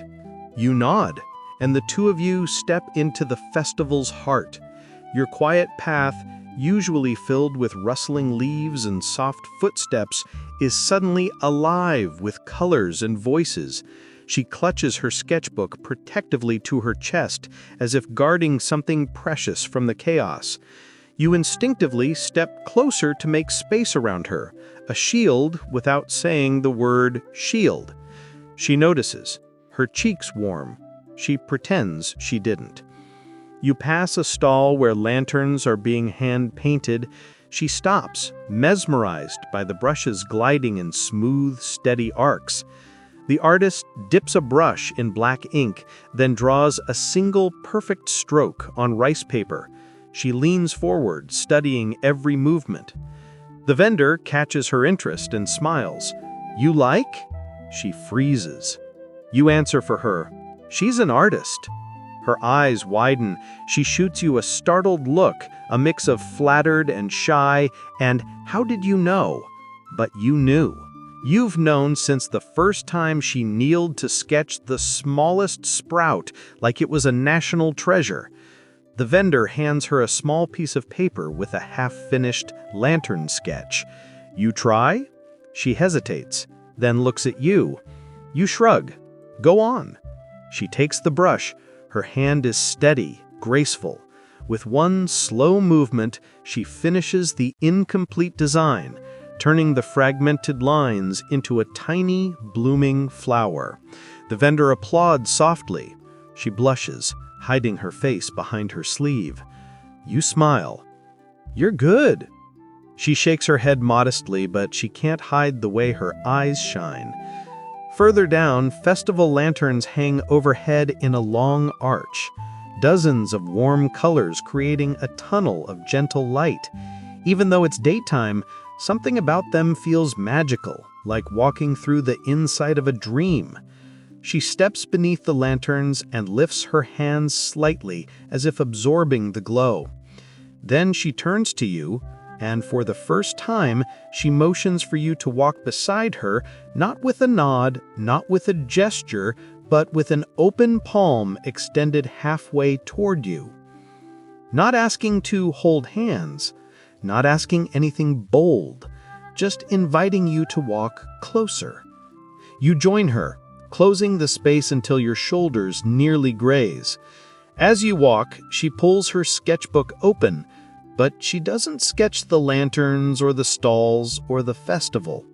You nod, and the two of you step into the festival's heart. Your quiet path, usually filled with rustling leaves and soft footsteps, is suddenly alive with colors and voices. She clutches her sketchbook protectively to her chest, as if guarding something precious from the chaos. You instinctively step closer to make space around her, a shield without saying the word shield. She notices. Her cheeks warm. She pretends she didn't. You pass a stall where lanterns are being hand-painted. She stops, mesmerized by the brushes gliding in smooth, steady arcs. The artist dips a brush in black ink, then draws a single perfect stroke on rice paper. She leans forward, studying every movement. The vendor catches her interest and smiles. You like? She freezes. You answer for her. She's an artist. Her eyes widen. She shoots you a startled look, a mix of flattered and shy, and how did you know? But you knew. You've known since the first time she kneeled to sketch the smallest sprout like it was a national treasure. The vendor hands her a small piece of paper with a half-finished lantern sketch. You try? She hesitates, then looks at you. You shrug. Go on. She takes the brush. Her hand is steady, graceful. With one slow movement, she finishes the incomplete design, turning the fragmented lines into a tiny, blooming flower. The vendor applauds softly. She blushes, hiding her face behind her sleeve. You smile. You're good. She shakes her head modestly, but she can't hide the way her eyes shine. Further down, festival lanterns hang overhead in a long arch, dozens of warm colors creating a tunnel of gentle light. Even though it's daytime, something about them feels magical, like walking through the inside of a dream. She steps beneath the lanterns and lifts her hands slightly, as if absorbing the glow. Then she turns to you, and for the first time, she motions for you to walk beside her, not with a nod, not with a gesture, but with an open palm extended halfway toward you. Not asking to hold hands, not asking anything bold, just inviting you to walk closer. You join her, closing the space until your shoulders nearly graze. As you walk, she pulls her sketchbook open, but she doesn't sketch the lanterns or the stalls or the festival.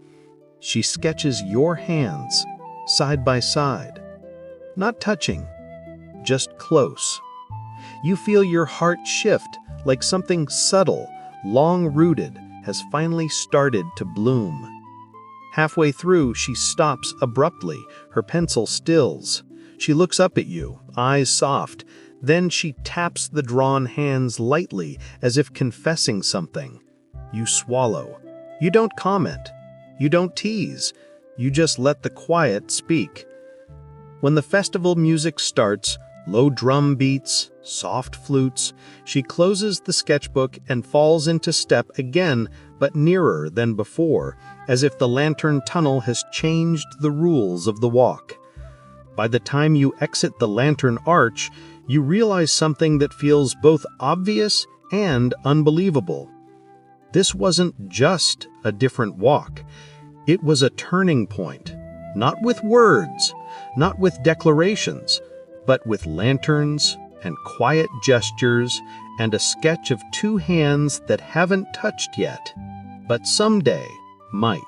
She sketches your hands, side by side. Not touching, just close. You feel your heart shift, like something subtle, long-rooted, has finally started to bloom. Halfway through, she stops abruptly, her pencil stills. She looks up at you, eyes soft. Then she taps the drawn hands lightly, as if confessing something. You swallow. You don't comment. You don't tease. You just let the quiet speak. When the festival music starts, low drum beats, soft flutes, she closes the sketchbook and falls into step again, but nearer than before, as if the lantern tunnel has changed the rules of the walk. By the time you exit the lantern arch, you realize something that feels both obvious and unbelievable. This wasn't just a different walk. It was a turning point, not with words, not with declarations, but with lanterns and quiet gestures and a sketch of two hands that haven't touched yet, but someday might.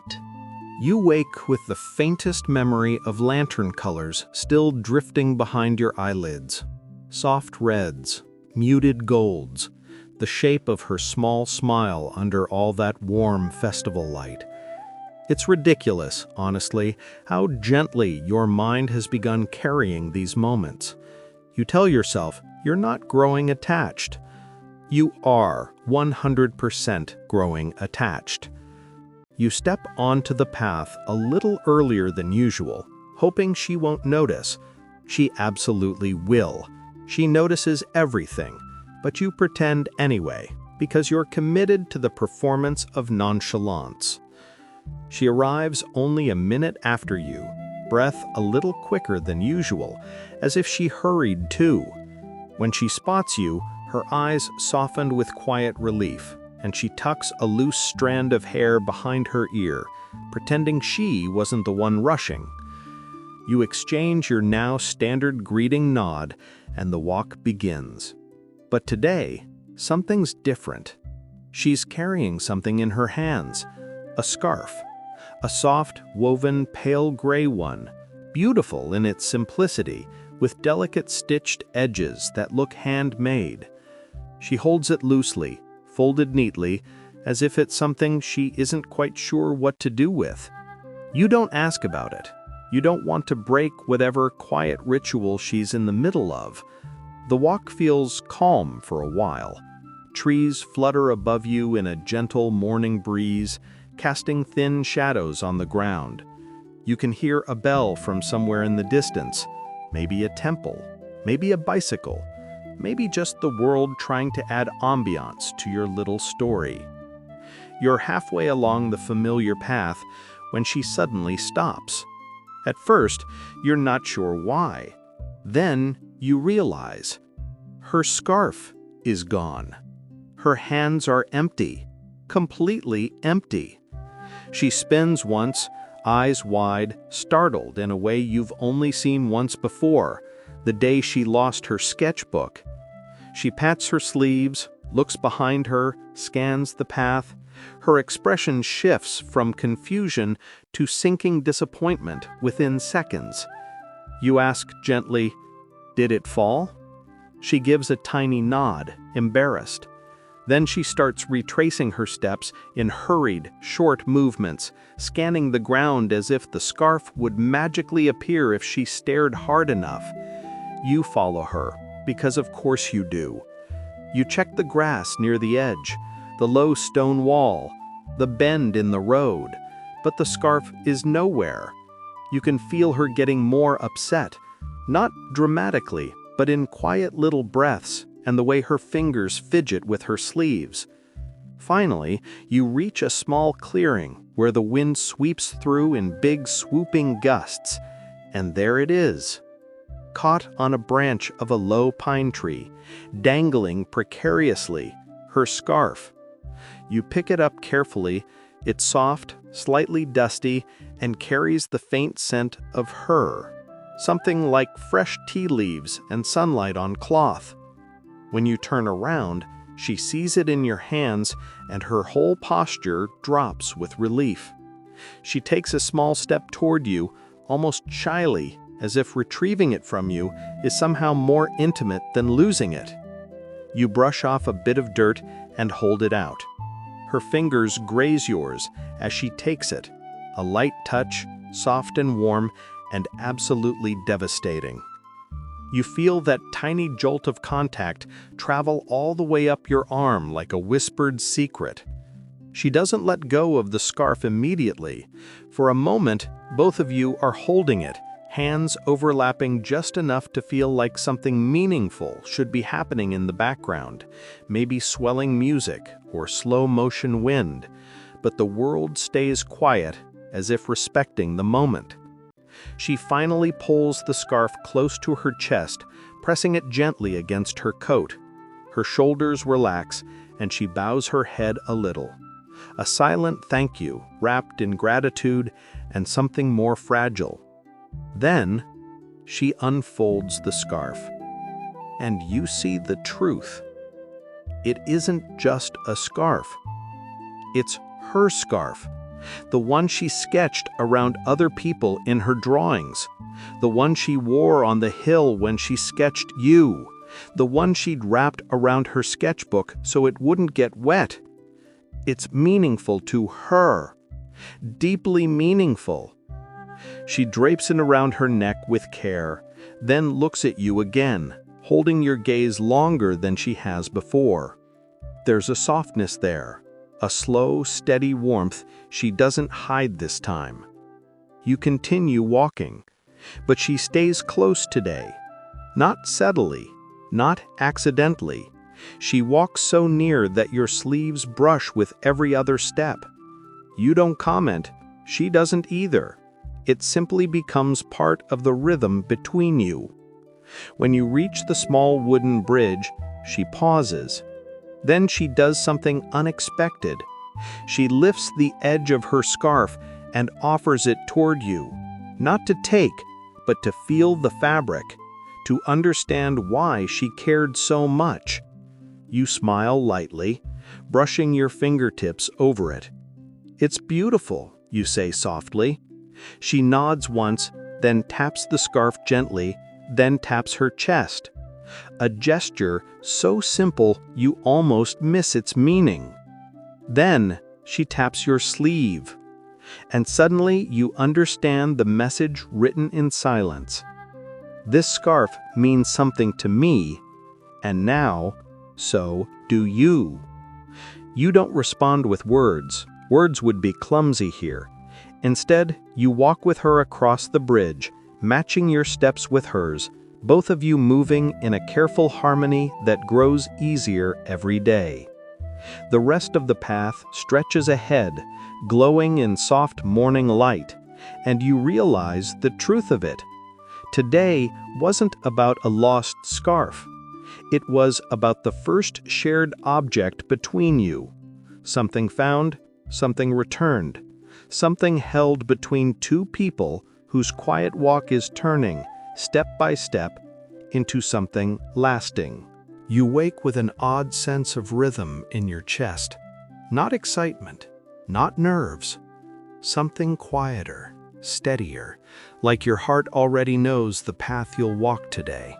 You wake with the faintest memory of lantern colors still drifting behind your eyelids. Soft reds, muted golds, the shape of her small smile under all that warm festival light. It's ridiculous, honestly, how gently your mind has begun carrying these moments. You tell yourself you're not growing attached. You are 100% growing attached. You step onto the path a little earlier than usual, hoping she won't notice. She absolutely will. She notices everything, but you pretend anyway, because you're committed to the performance of nonchalance. She arrives only a minute after you, breath a little quicker than usual, as if she hurried too. When she spots you, her eyes soften with quiet relief, and she tucks a loose strand of hair behind her ear, pretending she wasn't the one rushing. You exchange your now standard greeting nod, and the walk begins. But today, something's different. She's carrying something in her hands, a scarf, a soft, woven, pale gray one, beautiful in its simplicity, with delicate stitched edges that look handmade. She holds it loosely, folded neatly, as if it's something she isn't quite sure what to do with. You don't ask about it. You don't want to break whatever quiet ritual she's in the middle of. The walk feels calm for a while. Trees flutter above you in a gentle morning breeze, casting thin shadows on the ground. You can hear a bell from somewhere in the distance, maybe a temple, maybe a bicycle, maybe just the world trying to add ambiance to your little story. You're halfway along the familiar path when she suddenly stops. At first, you're not sure why. Then you realize her scarf is gone. Her hands are empty, completely empty. She spins once, eyes wide, startled in a way you've only seen once before, the day she lost her sketchbook. She pats her sleeves, looks behind her, scans the path. Her expression shifts from confusion to sinking disappointment within seconds. You ask gently, "Did it fall?" She gives a tiny nod, embarrassed. Then she starts retracing her steps in hurried, short movements, scanning the ground as if the scarf would magically appear if she stared hard enough. You follow her, because of course you do. You check the grass near the edge, the low stone wall, the bend in the road, but the scarf is nowhere. You can feel her getting more upset, not dramatically, but in quiet little breaths and the way her fingers fidget with her sleeves. Finally, you reach a small clearing where the wind sweeps through in big swooping gusts, and there it is, caught on a branch of a low pine tree, dangling precariously, her scarf. You pick it up carefully. It's soft, slightly dusty, and carries the faint scent of her, something like fresh tea leaves and sunlight on cloth. When you turn around, she sees it in your hands, and her whole posture drops with relief. She takes a small step toward you, almost shyly, as if retrieving it from you is somehow more intimate than losing it. You brush off a bit of dirt and hold it out. Her fingers graze yours as she takes it, a light touch, soft and warm, and absolutely devastating. You feel that tiny jolt of contact travel all the way up your arm like a whispered secret. She doesn't let go of the scarf immediately. For a moment, both of you are holding it, hands overlapping just enough to feel like something meaningful should be happening in the background, maybe swelling music or slow-motion wind, but the world stays quiet as if respecting the moment. She finally pulls the scarf close to her chest, pressing it gently against her coat. Her shoulders relax, and she bows her head a little. A silent thank you, wrapped in gratitude and something more fragile. Then, she unfolds the scarf, and you see the truth. It isn't just a scarf. It's her scarf. The one she sketched around other people in her drawings. The one she wore on the hill when she sketched you. The one she'd wrapped around her sketchbook so it wouldn't get wet. It's meaningful to her. Deeply meaningful. She drapes it around her neck with care, then looks at you again, holding your gaze longer than she has before. There's a softness there. A slow, steady warmth she doesn't hide this time. You continue walking, but she stays close today. Not subtly, not accidentally. She walks so near that your sleeves brush with every other step. You don't comment, she doesn't either. It simply becomes part of the rhythm between you. When you reach the small wooden bridge, she pauses. Then she does something unexpected. She lifts the edge of her scarf and offers it toward you, not to take, but to feel the fabric, to understand why she cared so much. You smile lightly, brushing your fingertips over it. "It's beautiful," you say softly. She nods once, then taps the scarf gently, then taps her chest. A gesture so simple you almost miss its meaning. Then she taps your sleeve, and suddenly you understand the message written in silence. This scarf means something to me, and now, so do you. You don't respond with words. Words would be clumsy here. Instead, you walk with her across the bridge, matching your steps with hers, both of you moving in a careful harmony that grows easier every day. The rest of the path stretches ahead, glowing in soft morning light, and you realize the truth of it. Today wasn't about a lost scarf. It was about the first shared object between you. Something found, something returned, something held between two people whose quiet walk is turning, step by step, into something lasting. You wake with an odd sense of rhythm in your chest. Not excitement, not nerves. Something quieter, steadier, like your heart already knows the path you'll walk today.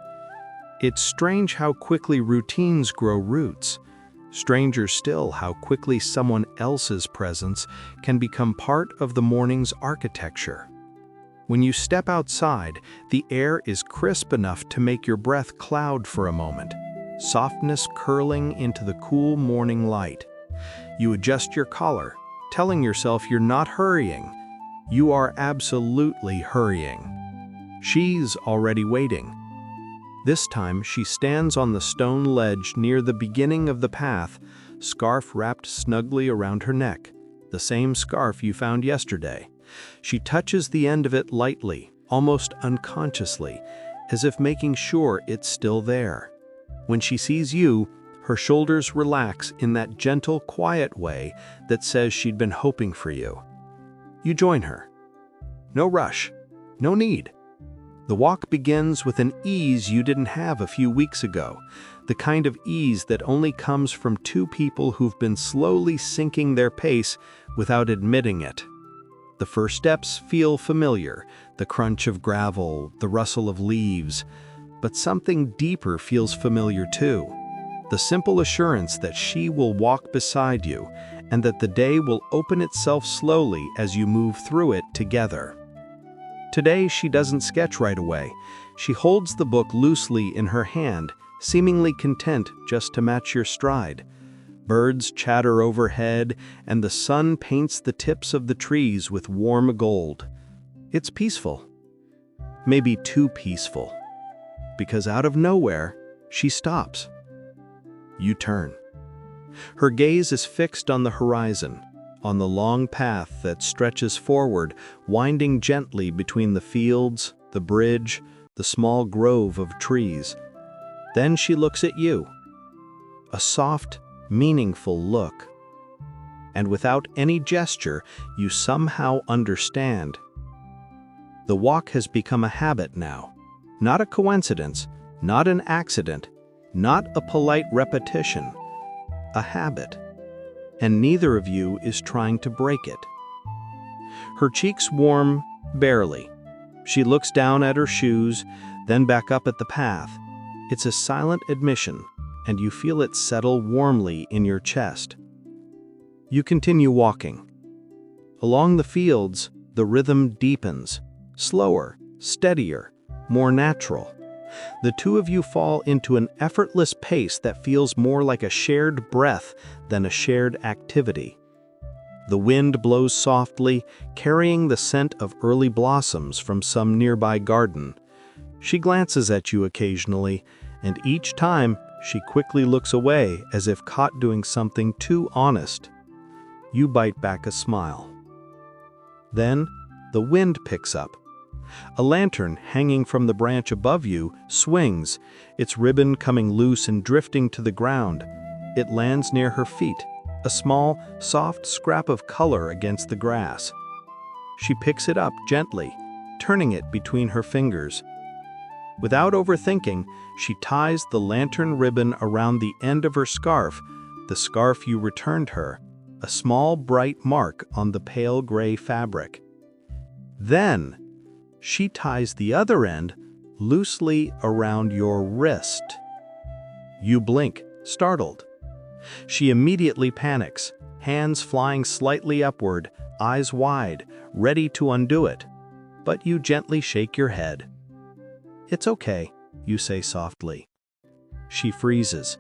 It's strange how quickly routines grow roots. Stranger still how quickly someone else's presence can become part of the morning's architecture. When you step outside, the air is crisp enough to make your breath cloud for a moment, softness curling into the cool morning light. You adjust your collar, telling yourself you're not hurrying. You are absolutely hurrying. She's already waiting. This time, she stands on the stone ledge near the beginning of the path, scarf wrapped snugly around her neck, the same scarf you found yesterday. She touches the end of it lightly, almost unconsciously, as if making sure it's still there. When she sees you, her shoulders relax in that gentle, quiet way that says she'd been hoping for you. You join her. No rush, no need. The walk begins with an ease you didn't have a few weeks ago, the kind of ease that only comes from two people who've been slowly sinking their pace without admitting it. The first steps feel familiar, the crunch of gravel, the rustle of leaves, but something deeper feels familiar too. The simple assurance that she will walk beside you and that the day will open itself slowly as you move through it together. Today, she doesn't sketch right away. She holds the book loosely in her hand, seemingly content just to match your stride. Birds chatter overhead, and the sun paints the tips of the trees with warm gold. It's peaceful. Maybe too peaceful. Because out of nowhere, she stops. You turn. Her gaze is fixed on the horizon, on the long path that stretches forward, winding gently between the fields, the bridge, the small grove of trees. Then she looks at you. A soft, meaningful look. And without any gesture, you somehow understand. The walk has become a habit now, not a coincidence, not an accident, not a polite repetition, a habit. And neither of you is trying to break it. Her cheeks warm, barely. She looks down at her shoes, then back up at the path. It's a silent admission, and you feel it settle warmly in your chest. You continue walking. Along the fields, the rhythm deepens, slower, steadier, more natural. The two of you fall into an effortless pace that feels more like a shared breath than a shared activity. The wind blows softly, carrying the scent of early blossoms from some nearby garden. She glances at you occasionally, and each time she quickly looks away as if caught doing something too honest. You bite back a smile. Then the wind picks up. A lantern hanging from the branch above you swings, its ribbon coming loose and drifting to the ground. It lands near her feet, a small, soft scrap of color against the grass. She picks it up gently, turning it between her fingers. Without overthinking, she ties the lantern ribbon around the end of her scarf, the scarf you returned her, a small bright mark on the pale gray fabric. Then, she ties the other end loosely around your wrist. You blink, startled. She immediately panics, hands flying slightly upward, eyes wide, ready to undo it. But you gently shake your head. "It's okay," you say softly. She freezes,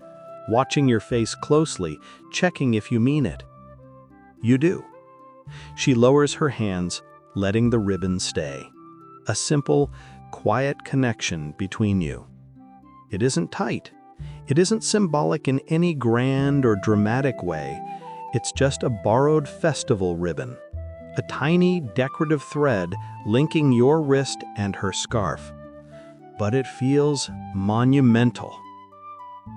watching your face closely, checking if you mean it. You do. She lowers her hands, letting the ribbon stay. A simple, quiet connection between you. It isn't tight. It isn't symbolic in any grand or dramatic way. It's just a borrowed festival ribbon, a tiny decorative thread linking your wrist and her scarf. But it feels monumental.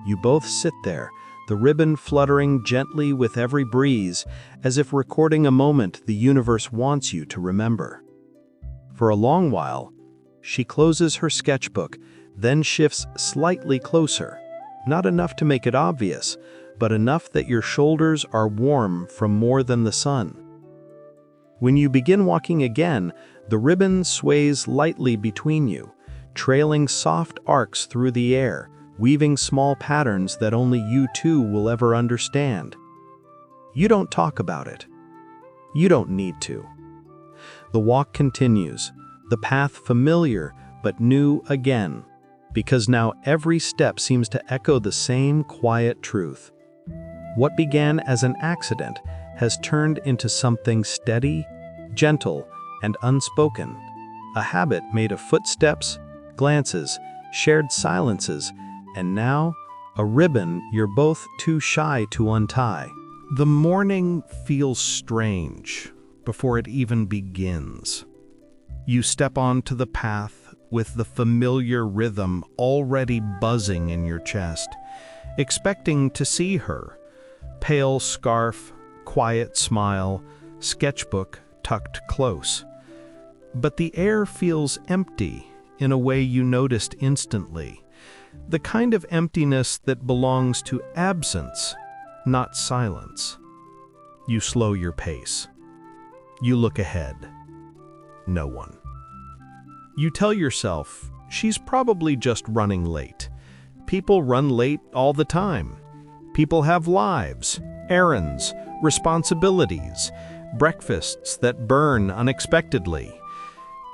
You both sit there, the ribbon fluttering gently with every breeze, as if recording a moment the universe wants you to remember. For a long while, she closes her sketchbook, then shifts slightly closer, not enough to make it obvious, but enough that your shoulders are warm from more than the sun. When you begin walking again, the ribbon sways lightly between you, trailing soft arcs through the air, weaving small patterns that only you two will ever understand. You don't talk about it. You don't need to. The walk continues, the path familiar but new again, because now every step seems to echo the same quiet truth. What began as an accident has turned into something steady, gentle, and unspoken, a habit made of footsteps, glances, shared silences, and now a ribbon you're both too shy to untie. The morning feels strange before it even begins. You step onto the path with the familiar rhythm already buzzing in your chest, expecting to see her. Pale scarf, quiet smile, sketchbook tucked close. But the air feels empty in a way you noticed instantly. The kind of emptiness that belongs to absence, not silence. You slow your pace. You look ahead. No one. You tell yourself, she's probably just running late. People run late all the time. People have lives, errands, responsibilities, breakfasts that burn unexpectedly.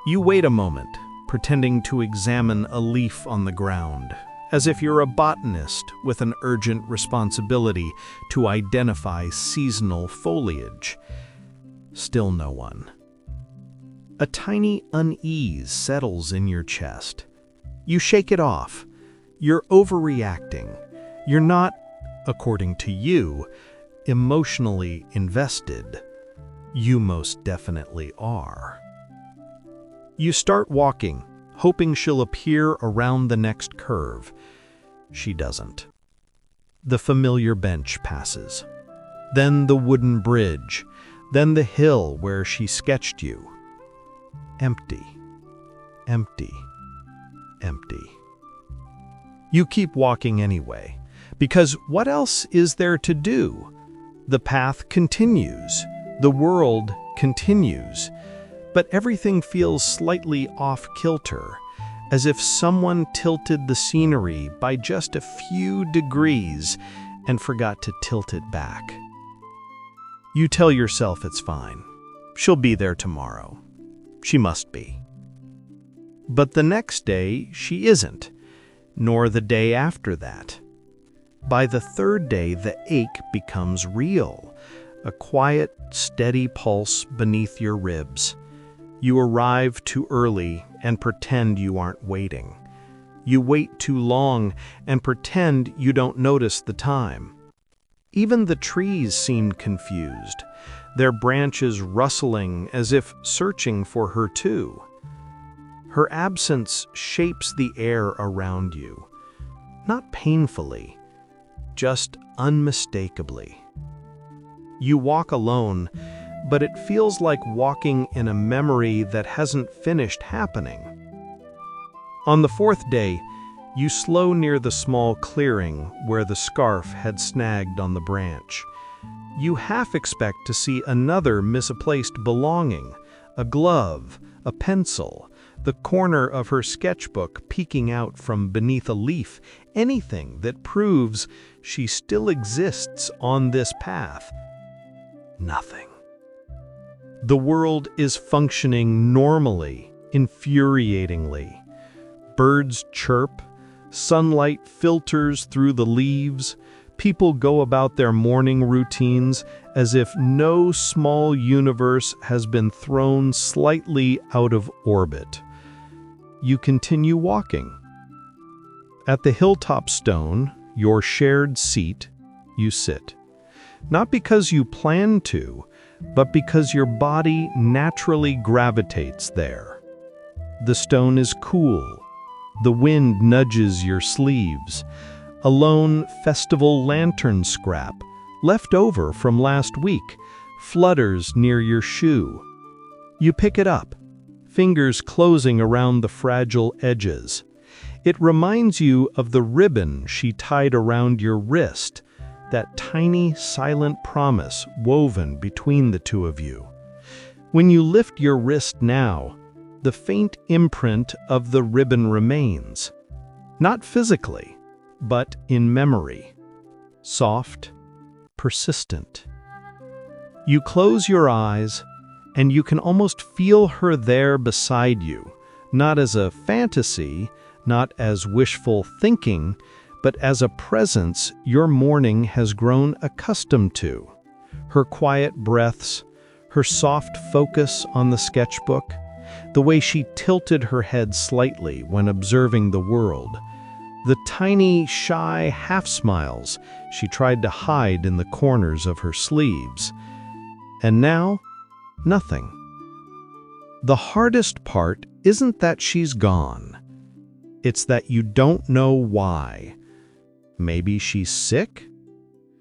You wait a moment, pretending to examine a leaf on the ground, as if you're a botanist with an urgent responsibility to identify seasonal foliage. Still no one. A tiny unease settles in your chest. You shake it off. You're overreacting. You're not, according to you, emotionally invested. You most definitely are. You start walking, hoping she'll appear around the next curve. She doesn't. The familiar bench passes. Then the wooden bridge. Then the hill where she sketched you. Empty. Empty. Empty. You keep walking anyway, because what else is there to do? The path continues. The world continues. But everything feels slightly off-kilter, as if someone tilted the scenery by just a few degrees and forgot to tilt it back. You tell yourself it's fine. She'll be there tomorrow. She must be. But the next day, she isn't, nor the day after that. By the third day, the ache becomes real, a quiet, steady pulse beneath your ribs. You arrive too early and pretend you aren't waiting. You wait too long and pretend you don't notice the time. Even the trees seemed confused, their branches rustling as if searching for her too. Her absence shapes the air around you, not painfully, just unmistakably. You walk alone, but it feels like walking in a memory that hasn't finished happening. On the fourth day, you slow near the small clearing where the scarf had snagged on the branch. You half expect to see another misplaced belonging, a glove, a pencil, the corner of her sketchbook peeking out from beneath a leaf, anything that proves she still exists on this path. Nothing. The world is functioning normally, infuriatingly. Birds chirp, sunlight filters through the leaves, people go about their morning routines as if no small universe has been thrown slightly out of orbit. You continue walking. At the hilltop stone, your shared seat, you sit. Not because you plan to, but because your body naturally gravitates there. The stone is cool. The wind nudges your sleeves. A lone festival lantern scrap, left over from last week, flutters near your shoe. You pick it up, fingers closing around the fragile edges. It reminds you of the ribbon she tied around your wrist, that tiny, silent promise woven between the two of you. When you lift your wrist now, the faint imprint of the ribbon remains, not physically, but in memory, soft, persistent. You close your eyes, and you can almost feel her there beside you, not as a fantasy, not as wishful thinking, but as a presence your morning has grown accustomed to. Her quiet breaths, her soft focus on the sketchbook, the way she tilted her head slightly when observing the world, the tiny, shy half-smiles she tried to hide in the corners of her sleeves. And now, nothing. The hardest part isn't that she's gone. It's that you don't know why. Maybe she's sick.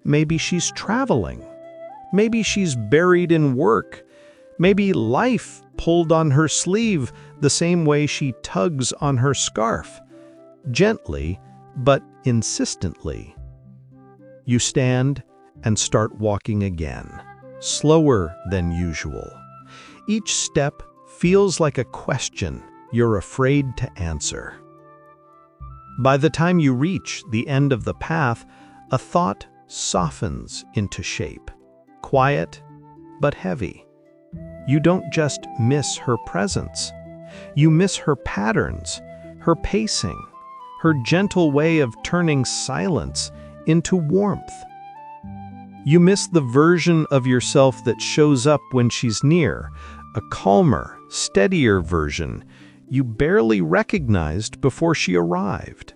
Maybe she's traveling. Maybe she's buried in work. Maybe life pulled on her sleeve the same way she tugs on her scarf. Gently, but insistently. You stand and start walking again, slower than usual. Each step feels like a question you're afraid to answer. By the time you reach the end of the path, a thought softens into shape, quiet but heavy. You don't just miss her presence. You miss her patterns, her pacing, her gentle way of turning silence into warmth. You miss the version of yourself that shows up when she's near, a calmer, steadier version you barely recognized before she arrived.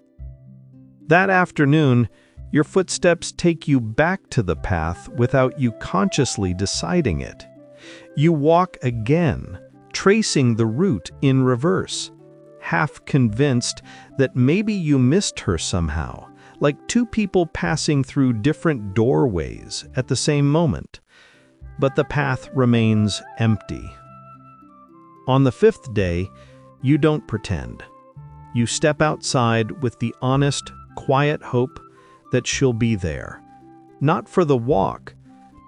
That afternoon, your footsteps take you back to the path without you consciously deciding it. You walk again, tracing the route in reverse, half convinced that maybe you missed her somehow, like two people passing through different doorways at the same moment. But the path remains empty. On the fifth day, you don't pretend. You step outside with the honest, quiet hope that she'll be there, not for the walk,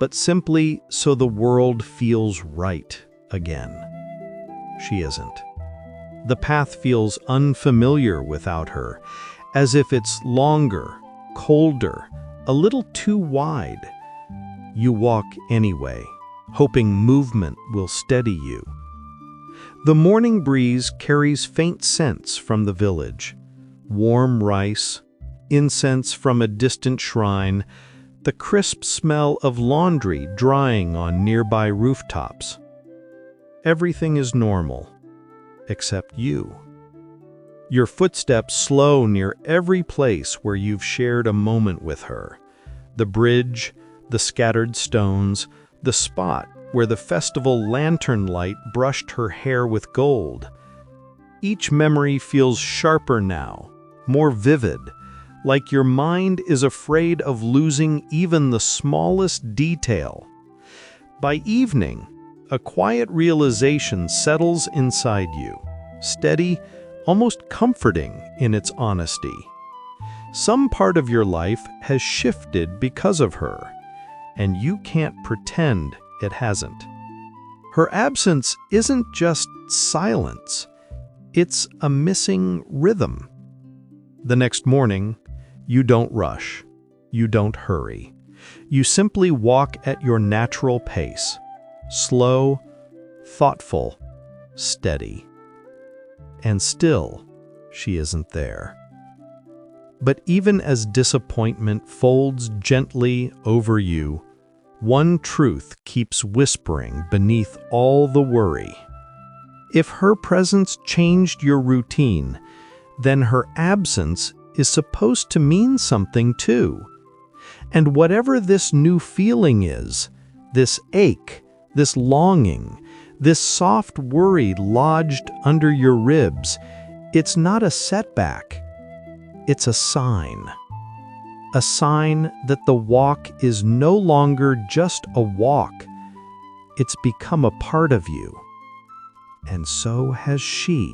but simply so the world feels right again. She isn't. The path feels unfamiliar without her, as if it's longer, colder, a little too wide. You walk anyway, hoping movement will steady you. The morning breeze carries faint scents from the village, warm rice, incense from a distant shrine, the crisp smell of laundry drying on nearby rooftops. Everything is normal, except you. Your footsteps slow near every place where you've shared a moment with her. The bridge, the scattered stones, the spot where the festival lantern light brushed her hair with gold. Each memory feels sharper now, more vivid, like your mind is afraid of losing even the smallest detail. By evening, a quiet realization settles inside you, steady, almost comforting in its honesty. Some part of your life has shifted because of her, and you can't pretend it hasn't. Her absence isn't just silence, it's a missing rhythm. The next morning, you don't rush, you don't hurry. You simply walk at your natural pace, slow, thoughtful, steady. And still, she isn't there. But even as disappointment folds gently over you, one truth keeps whispering beneath all the worry. If her presence changed your routine, then her absence is supposed to mean something too. And whatever this new feeling is, this ache, this longing, this soft worry lodged under your ribs, it's not a setback. It's a sign. A sign that the walk is no longer just a walk. It's become a part of you. And so has she.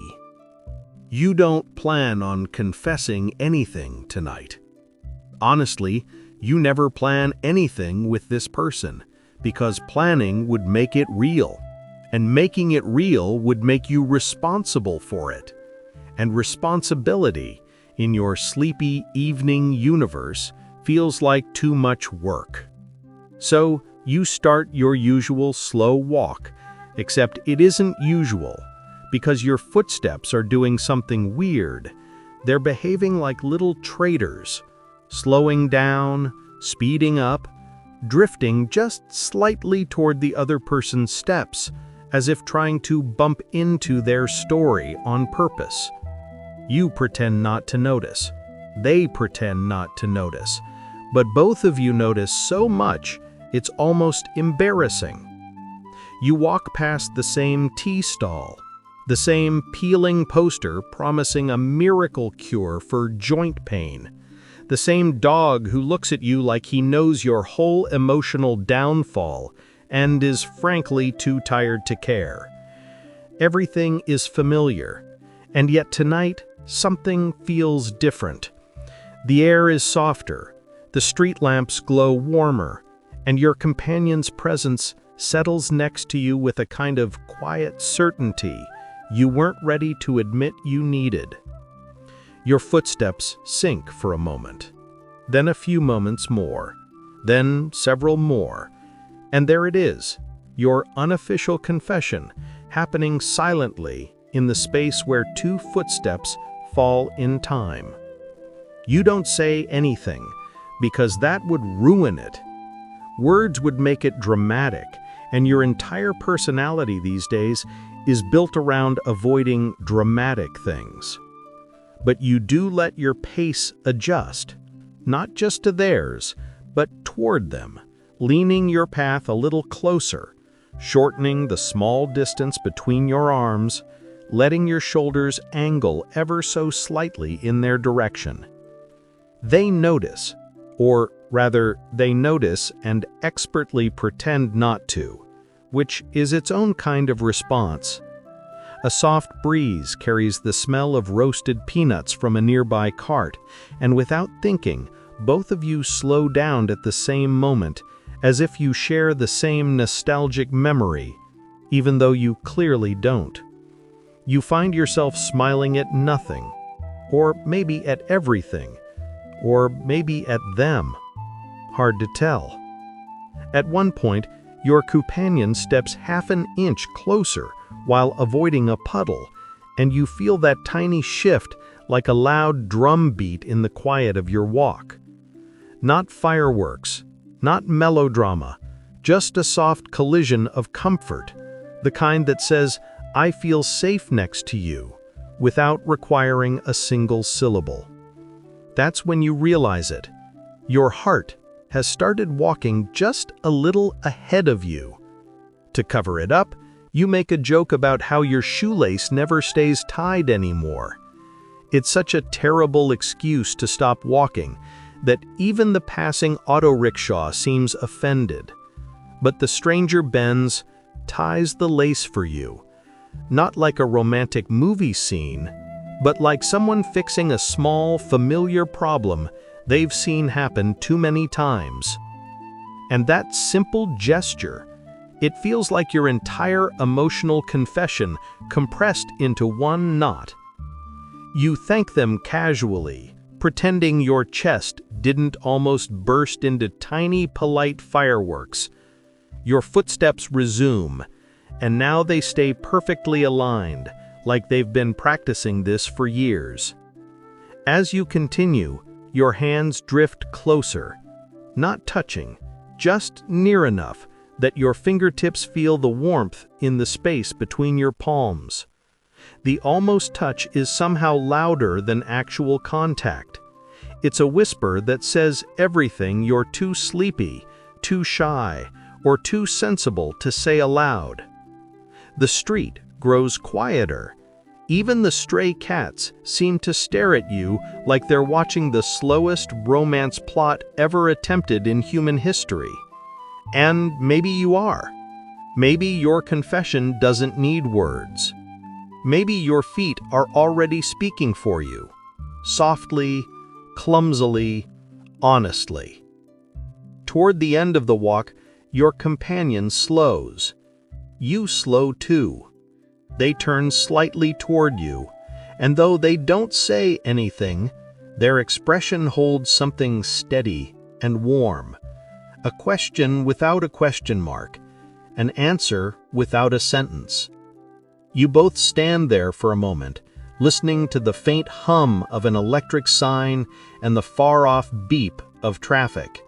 You don't plan on confessing anything tonight. Honestly, you never plan anything with this person because planning would make it real, and making it real would make you responsible for it. And responsibility in your sleepy evening universe feels like too much work. So you start your usual slow walk, except it isn't usual because your footsteps are doing something weird. They're behaving like little traitors, slowing down, speeding up, drifting just slightly toward the other person's steps, as if trying to bump into their story on purpose. You pretend not to notice. They pretend not to notice. But both of you notice so much, it's almost embarrassing. You walk past the same tea stall, the same peeling poster promising a miracle cure for joint pain, the same dog who looks at you like he knows your whole emotional downfall and is frankly too tired to care. Everything is familiar, and yet tonight something feels different. The air is softer, the street lamps glow warmer, and your companion's presence settles next to you with a kind of quiet certainty you weren't ready to admit you needed. Your footsteps sink for a moment, then a few moments more, then several more, and there it is, your unofficial confession happening silently in the space where two footsteps fall in time. You don't say anything, because that would ruin it. Words would make it dramatic, and your entire personality these days is built around avoiding dramatic things. But you do let your pace adjust, not just to theirs, but toward them, leaning your path a little closer, shortening the small distance between your arms, letting your shoulders angle ever so slightly in their direction. They notice, or rather, they notice and expertly pretend not to, which is its own kind of response. A soft breeze carries the smell of roasted peanuts from a nearby cart, and without thinking, both of you slow down at the same moment, as if you share the same nostalgic memory, even though you clearly don't. You find yourself smiling at nothing, or maybe at everything, or maybe at them. Hard to tell. At one point, your companion steps half an inch closer while avoiding a puddle, and you feel that tiny shift like a loud drum beat in the quiet of your walk. Not fireworks, not melodrama, just a soft collision of comfort, the kind that says, "I feel safe next to you," without requiring a single syllable. That's when you realize it. Your heart has started walking just a little ahead of you. To cover it up, you make a joke about how your shoelace never stays tied anymore. It's such a terrible excuse to stop walking that even the passing auto rickshaw seems offended. But the stranger bends, ties the lace for you, not like a romantic movie scene, but like someone fixing a small, familiar problem they've seen happen too many times. And that simple gesture, it feels like your entire emotional confession compressed into one knot. You thank them casually, pretending your chest didn't almost burst into tiny, polite fireworks. Your footsteps resume, and now they stay perfectly aligned, like they've been practicing this for years. As you continue, your hands drift closer, not touching, just near enough that your fingertips feel the warmth in the space between your palms. The almost touch is somehow louder than actual contact. It's a whisper that says everything you're too sleepy, too shy, or too sensible to say aloud. The street grows quieter. Even the stray cats seem to stare at you like they're watching the slowest romance plot ever attempted in human history. And maybe you are. Maybe your confession doesn't need words. Maybe your feet are already speaking for you, softly, clumsily, honestly. Toward the end of the walk, your companion slows. You slow too. They turn slightly toward you, and though they don't say anything, their expression holds something steady and warm. A question without a question mark, an answer without a sentence. You both stand there for a moment, listening to the faint hum of an electric sign and the far-off beep of traffic.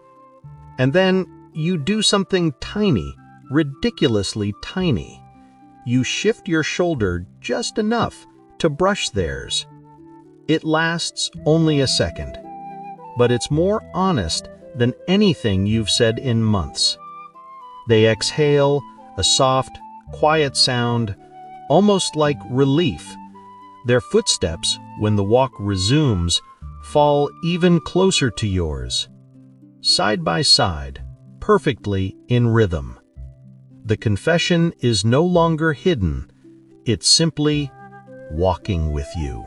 And then you do something tiny, ridiculously tiny. You shift your shoulder just enough to brush theirs. It lasts only a second, but it's more honest than anything you've said in months. They exhale, a soft, quiet sound, almost like relief. Their footsteps, when the walk resumes, fall even closer to yours. Side by side, perfectly in rhythm. The confession is no longer hidden, it's simply walking with you.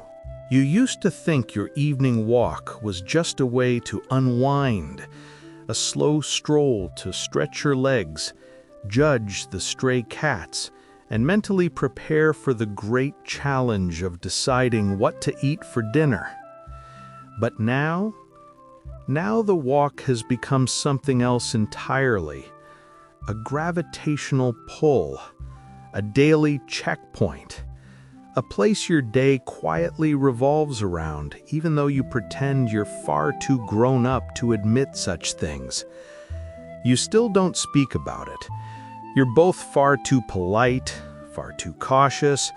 You used to think your evening walk was just a way to unwind, a slow stroll to stretch your legs, judge the stray cats, and mentally prepare for the great challenge of deciding what to eat for dinner. But now the walk has become something else entirely, a gravitational pull, a daily checkpoint, a place your day quietly revolves around, even though you pretend you're far too grown up to admit such things. You still don't speak about it. You're both far too polite, far too cautious,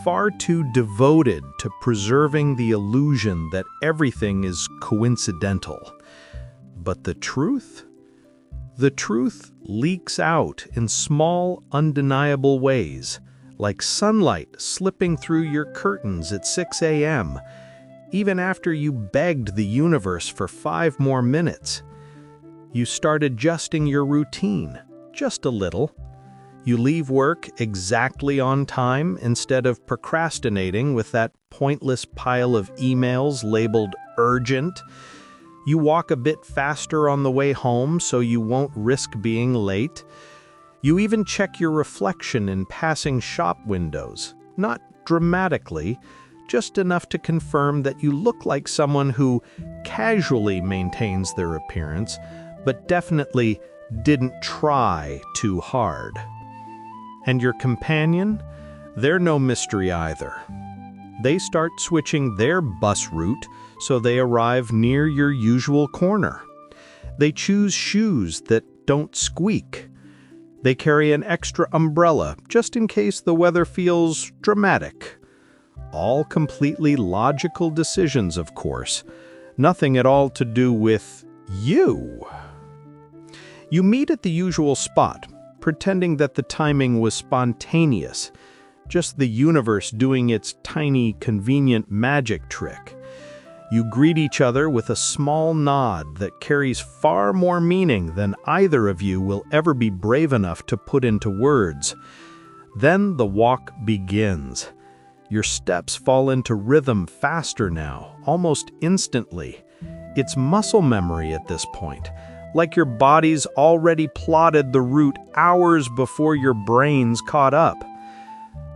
far too devoted to preserving the illusion that everything is coincidental. But the truth? The truth leaks out in small, undeniable ways, like sunlight slipping through your curtains at 6 a.m., even after you begged the universe for 5 more minutes. You start adjusting your routine, just a little. You leave work exactly on time instead of procrastinating with that pointless pile of emails labeled urgent. You walk a bit faster on the way home so you won't risk being late. You even check your reflection in passing shop windows, not dramatically, just enough to confirm that you look like someone who casually maintains their appearance, but definitely didn't try too hard. And your companion? They're no mystery either. They start switching their bus route so they arrive near your usual corner. They choose shoes that don't squeak. They carry an extra umbrella just in case the weather feels dramatic. All completely logical decisions, of course. Nothing at all to do with you. You meet at the usual spot, pretending that the timing was spontaneous, just the universe doing its tiny, convenient magic trick. You greet each other with a small nod that carries far more meaning than either of you will ever be brave enough to put into words. Then the walk begins. Your steps fall into rhythm faster now, almost instantly. It's muscle memory at this point, like your body's already plotted the route hours before your brain's caught up.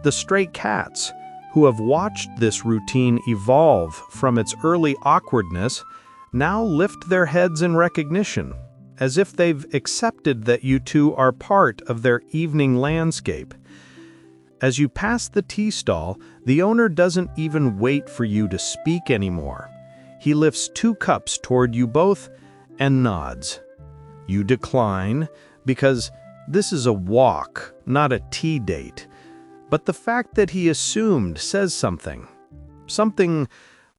The stray cats, who have watched this routine evolve from its early awkwardness, now lift their heads in recognition, as if they've accepted that you two are part of their evening landscape. As you pass the tea stall, the owner doesn't even wait for you to speak anymore. He lifts 2 cups toward you both and nods. You decline, because this is a walk, not a tea date. But the fact that he assumed says something. Something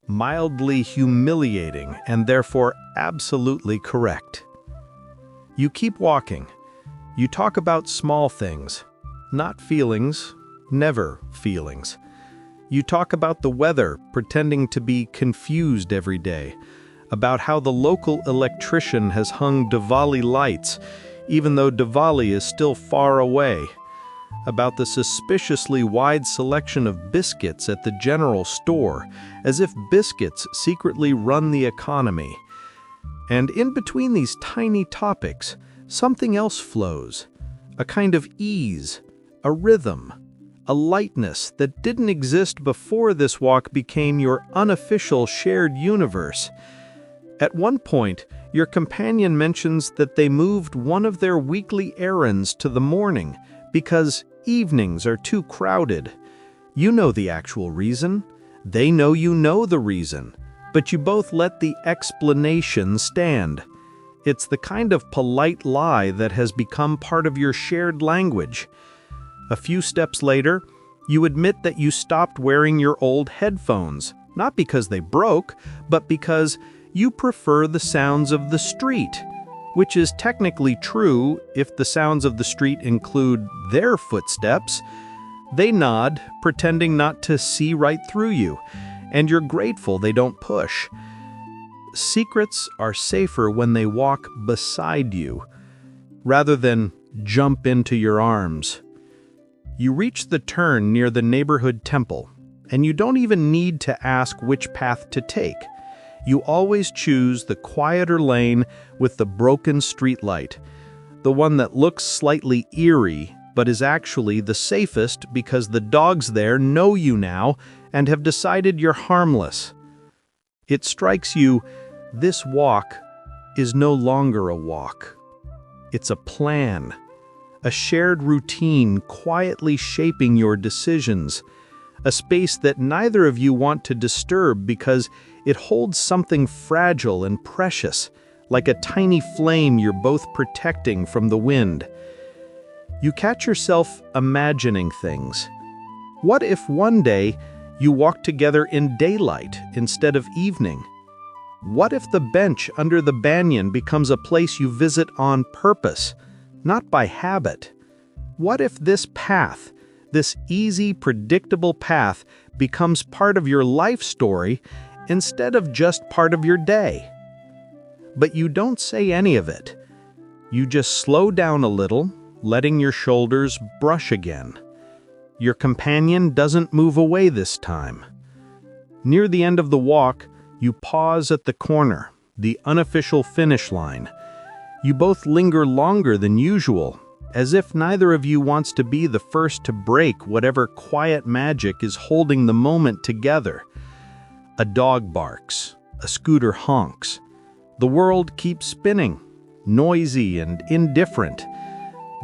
mildly humiliating and therefore absolutely correct. You keep walking. You talk about small things, not feelings, never feelings. You talk about the weather, pretending to be confused every day, about how the local electrician has hung Diwali lights, even though Diwali is still far away, about the suspiciously wide selection of biscuits at the general store, as if biscuits secretly run the economy. And in between these tiny topics, something else flows, a kind of ease, a rhythm, a lightness that didn't exist before this walk became your unofficial shared universe. At one point, your companion mentions that they moved one of their weekly errands to the morning because evenings are too crowded. You know the actual reason. They know you know the reason, but you both let the explanation stand. It's the kind of polite lie that has become part of your shared language. A few steps later, you admit that you stopped wearing your old headphones, not because they broke, but because you prefer the sounds of the street, which is technically true if the sounds of the street include their footsteps. They nod, pretending not to see right through you, and you're grateful they don't push. Secrets are safer when they walk beside you, rather than jump into your arms. You reach the turn near the neighborhood temple, and you don't even need to ask which path to take. You always choose the quieter lane with the broken streetlight, the one that looks slightly eerie but is actually the safest because the dogs there know you now and have decided you're harmless. It strikes you, this walk is no longer a walk. It's a plan, a shared routine quietly shaping your decisions, a space that neither of you want to disturb because it holds something fragile and precious, like a tiny flame you're both protecting from the wind. You catch yourself imagining things. What if one day you walk together in daylight instead of evening? What if the bench under the banyan becomes a place you visit on purpose, not by habit? What if this path, this easy, predictable path, becomes part of your life story instead of just part of your day? But you don't say any of it. You just slow down a little, letting your shoulders brush again. Your companion doesn't move away this time. Near the end of the walk, you pause at the corner, the unofficial finish line. You both linger longer than usual, as if neither of you wants to be the first to break whatever quiet magic is holding the moment together. A dog barks, a scooter honks. The world keeps spinning, noisy and indifferent.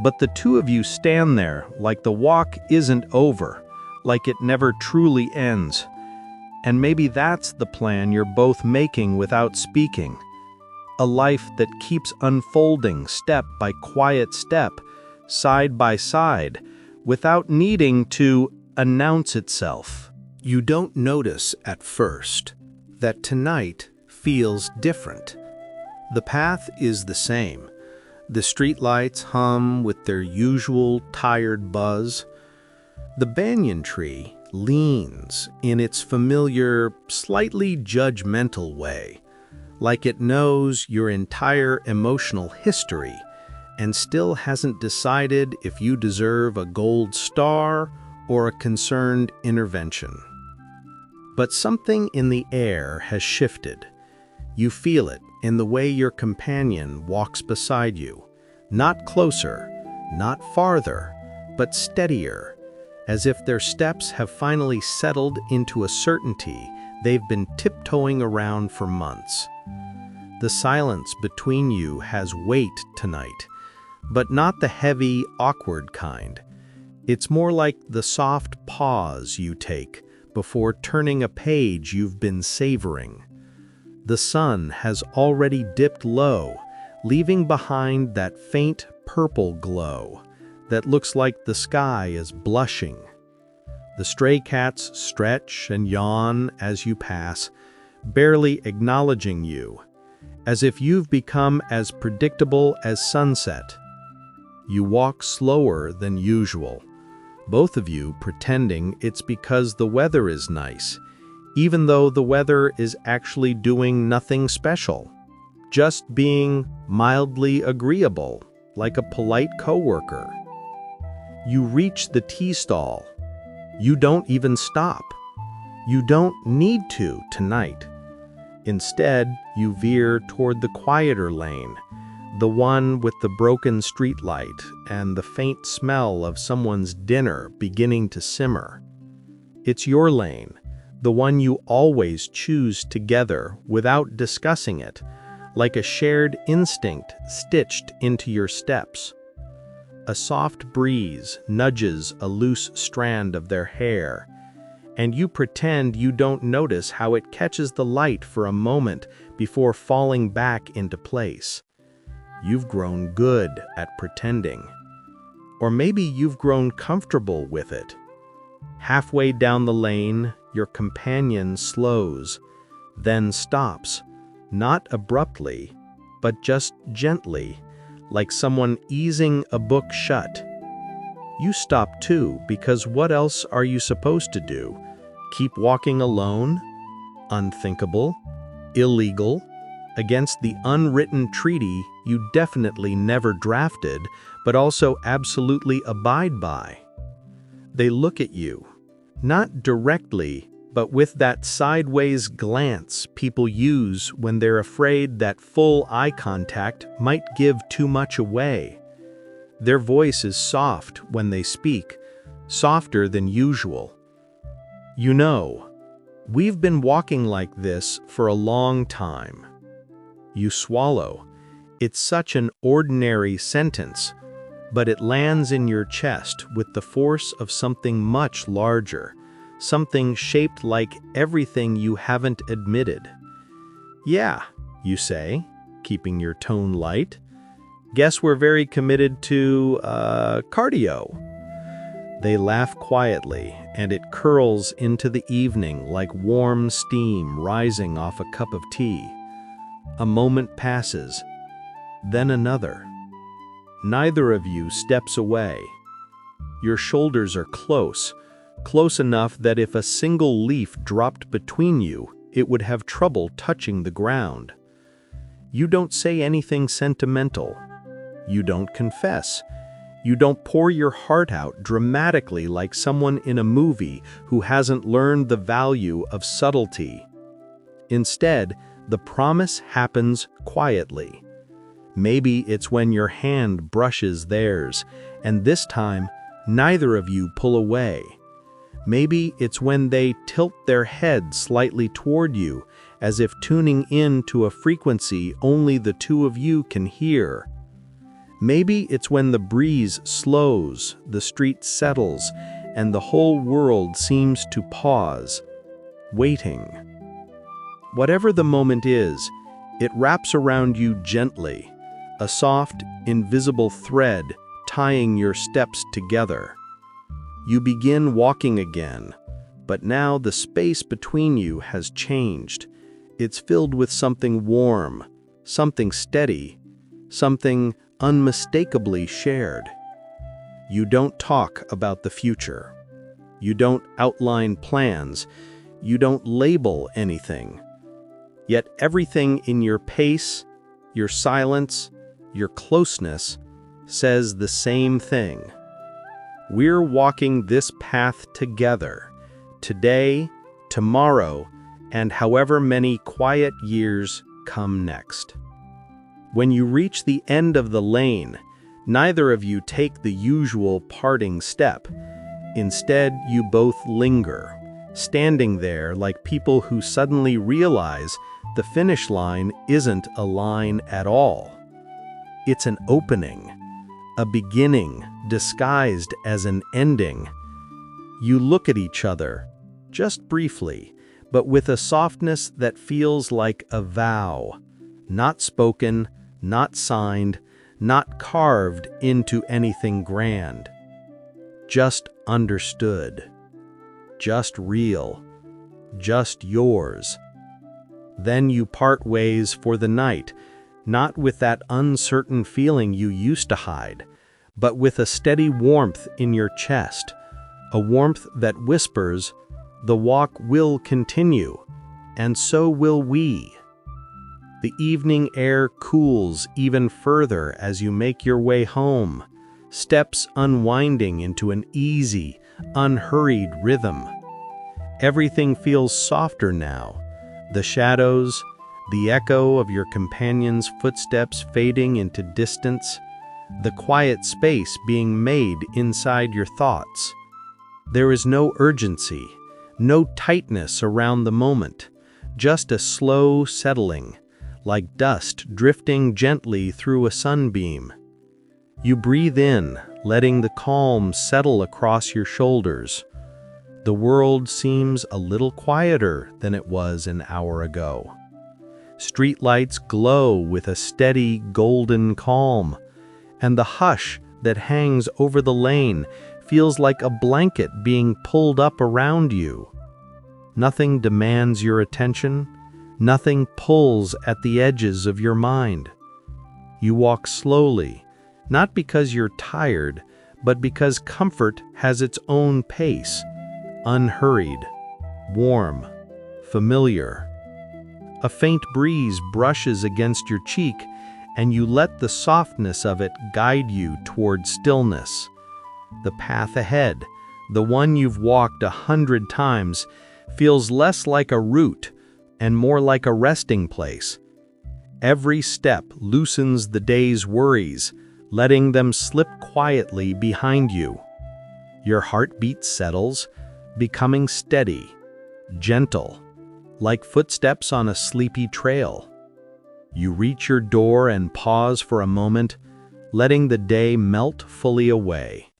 But the two of you stand there like the walk isn't over, like it never truly ends. And maybe that's the plan you're both making without speaking. A life that keeps unfolding step by quiet step, side by side, without needing to announce itself. You don't notice at first that tonight feels different. The path is the same. The streetlights hum with their usual tired buzz. The banyan tree leans in its familiar, slightly judgmental way, like it knows your entire emotional history and still hasn't decided if you deserve a gold star or a concerned intervention. But something in the air has shifted. You feel it in the way your companion walks beside you, not closer, not farther, but steadier, as if their steps have finally settled into a certainty they've been tiptoeing around for months. The silence between you has weight tonight, but not the heavy, awkward kind. It's more like the soft pause you take before turning a page you've been savoring. The sun has already dipped low, leaving behind that faint purple glow that looks like the sky is blushing. The stray cats stretch and yawn as you pass, barely acknowledging you, as if you've become as predictable as sunset. You walk slower than usual, both of you pretending it's because the weather is nice, even though the weather is actually doing nothing special, just being mildly agreeable, like a polite coworker. You reach the tea stall. You don't even stop. You don't need to tonight. Instead, you veer toward the quieter lane, the one with the broken streetlight and the faint smell of someone's dinner beginning to simmer. It's your lane, the one you always choose together without discussing it, like a shared instinct stitched into your steps. A soft breeze nudges a loose strand of their hair, and you pretend you don't notice how it catches the light for a moment before falling back into place. You've grown good at pretending. Or maybe you've grown comfortable with it. Halfway down the lane, your companion slows, then stops, not abruptly, but just gently, like someone easing a book shut. You stop too, because what else are you supposed to do? Keep walking alone? Unthinkable? Illegal? Against the unwritten treaty you definitely never drafted, but also absolutely abide by. They look at you, not directly, but with that sideways glance people use when they're afraid that full eye contact might give too much away. Their voice is soft when they speak, softer than usual. You know, we've been walking like this for a long time. You swallow. It's such an ordinary sentence, but it lands in your chest with the force of something much larger, something shaped like everything you haven't admitted. Yeah, you say, keeping your tone light. Guess we're very committed to, cardio. They laugh quietly, and it curls into the evening like warm steam rising off a cup of tea. A moment passes, then another. Neither of you steps away. Your shoulders are close enough that if a single leaf dropped between you, it would have trouble touching the ground. You don't say anything sentimental. You don't confess. You don't pour your heart out dramatically like someone in a movie who hasn't learned the value of subtlety. Instead, the promise happens quietly. Maybe it's when your hand brushes theirs, and this time, neither of you pull away. Maybe it's when they tilt their head slightly toward you, as if tuning in to a frequency only the two of you can hear. Maybe it's when the breeze slows, the street settles, and the whole world seems to pause, waiting. Whatever the moment is, it wraps around you gently, a soft, invisible thread tying your steps together. You begin walking again, but now the space between you has changed. It's filled with something warm, something steady, something unmistakably shared. You don't talk about the future. You don't outline plans. You don't label anything. Yet everything in your pace, your silence, your closeness says the same thing. We're walking this path together, today, tomorrow, and however many quiet years come next. When you reach the end of the lane, neither of you take the usual parting step. Instead, you both linger, standing there like people who suddenly realize the finish line isn't a line at all. It's an opening, a beginning disguised as an ending. You look at each other, just briefly, but with a softness that feels like a vow, not spoken, not signed, not carved into anything grand. Just understood, just real, just yours. Then you part ways for the night, not with that uncertain feeling you used to hide, but with a steady warmth in your chest, a warmth that whispers, "The walk will continue, and so will we." The evening air cools even further as you make your way home, steps unwinding into an easy, unhurried rhythm. Everything feels softer now. The shadows, the echo of your companion's footsteps fading into distance, the quiet space being made inside your thoughts. There is no urgency, no tightness around the moment, just a slow settling, like dust drifting gently through a sunbeam. You breathe in, letting the calm settle across your shoulders. The world seems a little quieter than it was an hour ago. Streetlights glow with a steady golden calm, and the hush that hangs over the lane feels like a blanket being pulled up around you. Nothing demands your attention, nothing pulls at the edges of your mind. You walk slowly, not because you're tired, but because comfort has its own pace, unhurried, warm, familiar. A faint breeze brushes against your cheek, and you let the softness of it guide you toward stillness. The path ahead, the one you've walked 100 times, feels less like a route and more like a resting place. Every step loosens the day's worries, letting them slip quietly behind you. Your heartbeat settles, becoming steady, gentle, like footsteps on a sleepy trail. You reach your door and pause for a moment, letting the day melt fully away.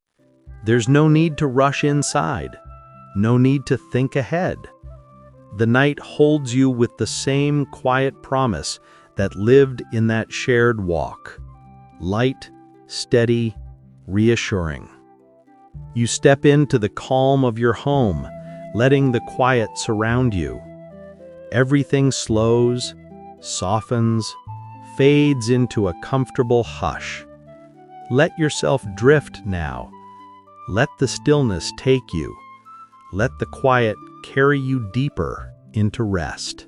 There's no need to rush inside, no need to think ahead. The night holds you with the same quiet promise that lived in that shared walk. Light, steady, reassuring. You step into the calm of your home, letting the quiet surround you. Everything slows, softens, fades into a comfortable hush. Let yourself drift now. Let the stillness take you. Let the quiet carry you deeper into rest.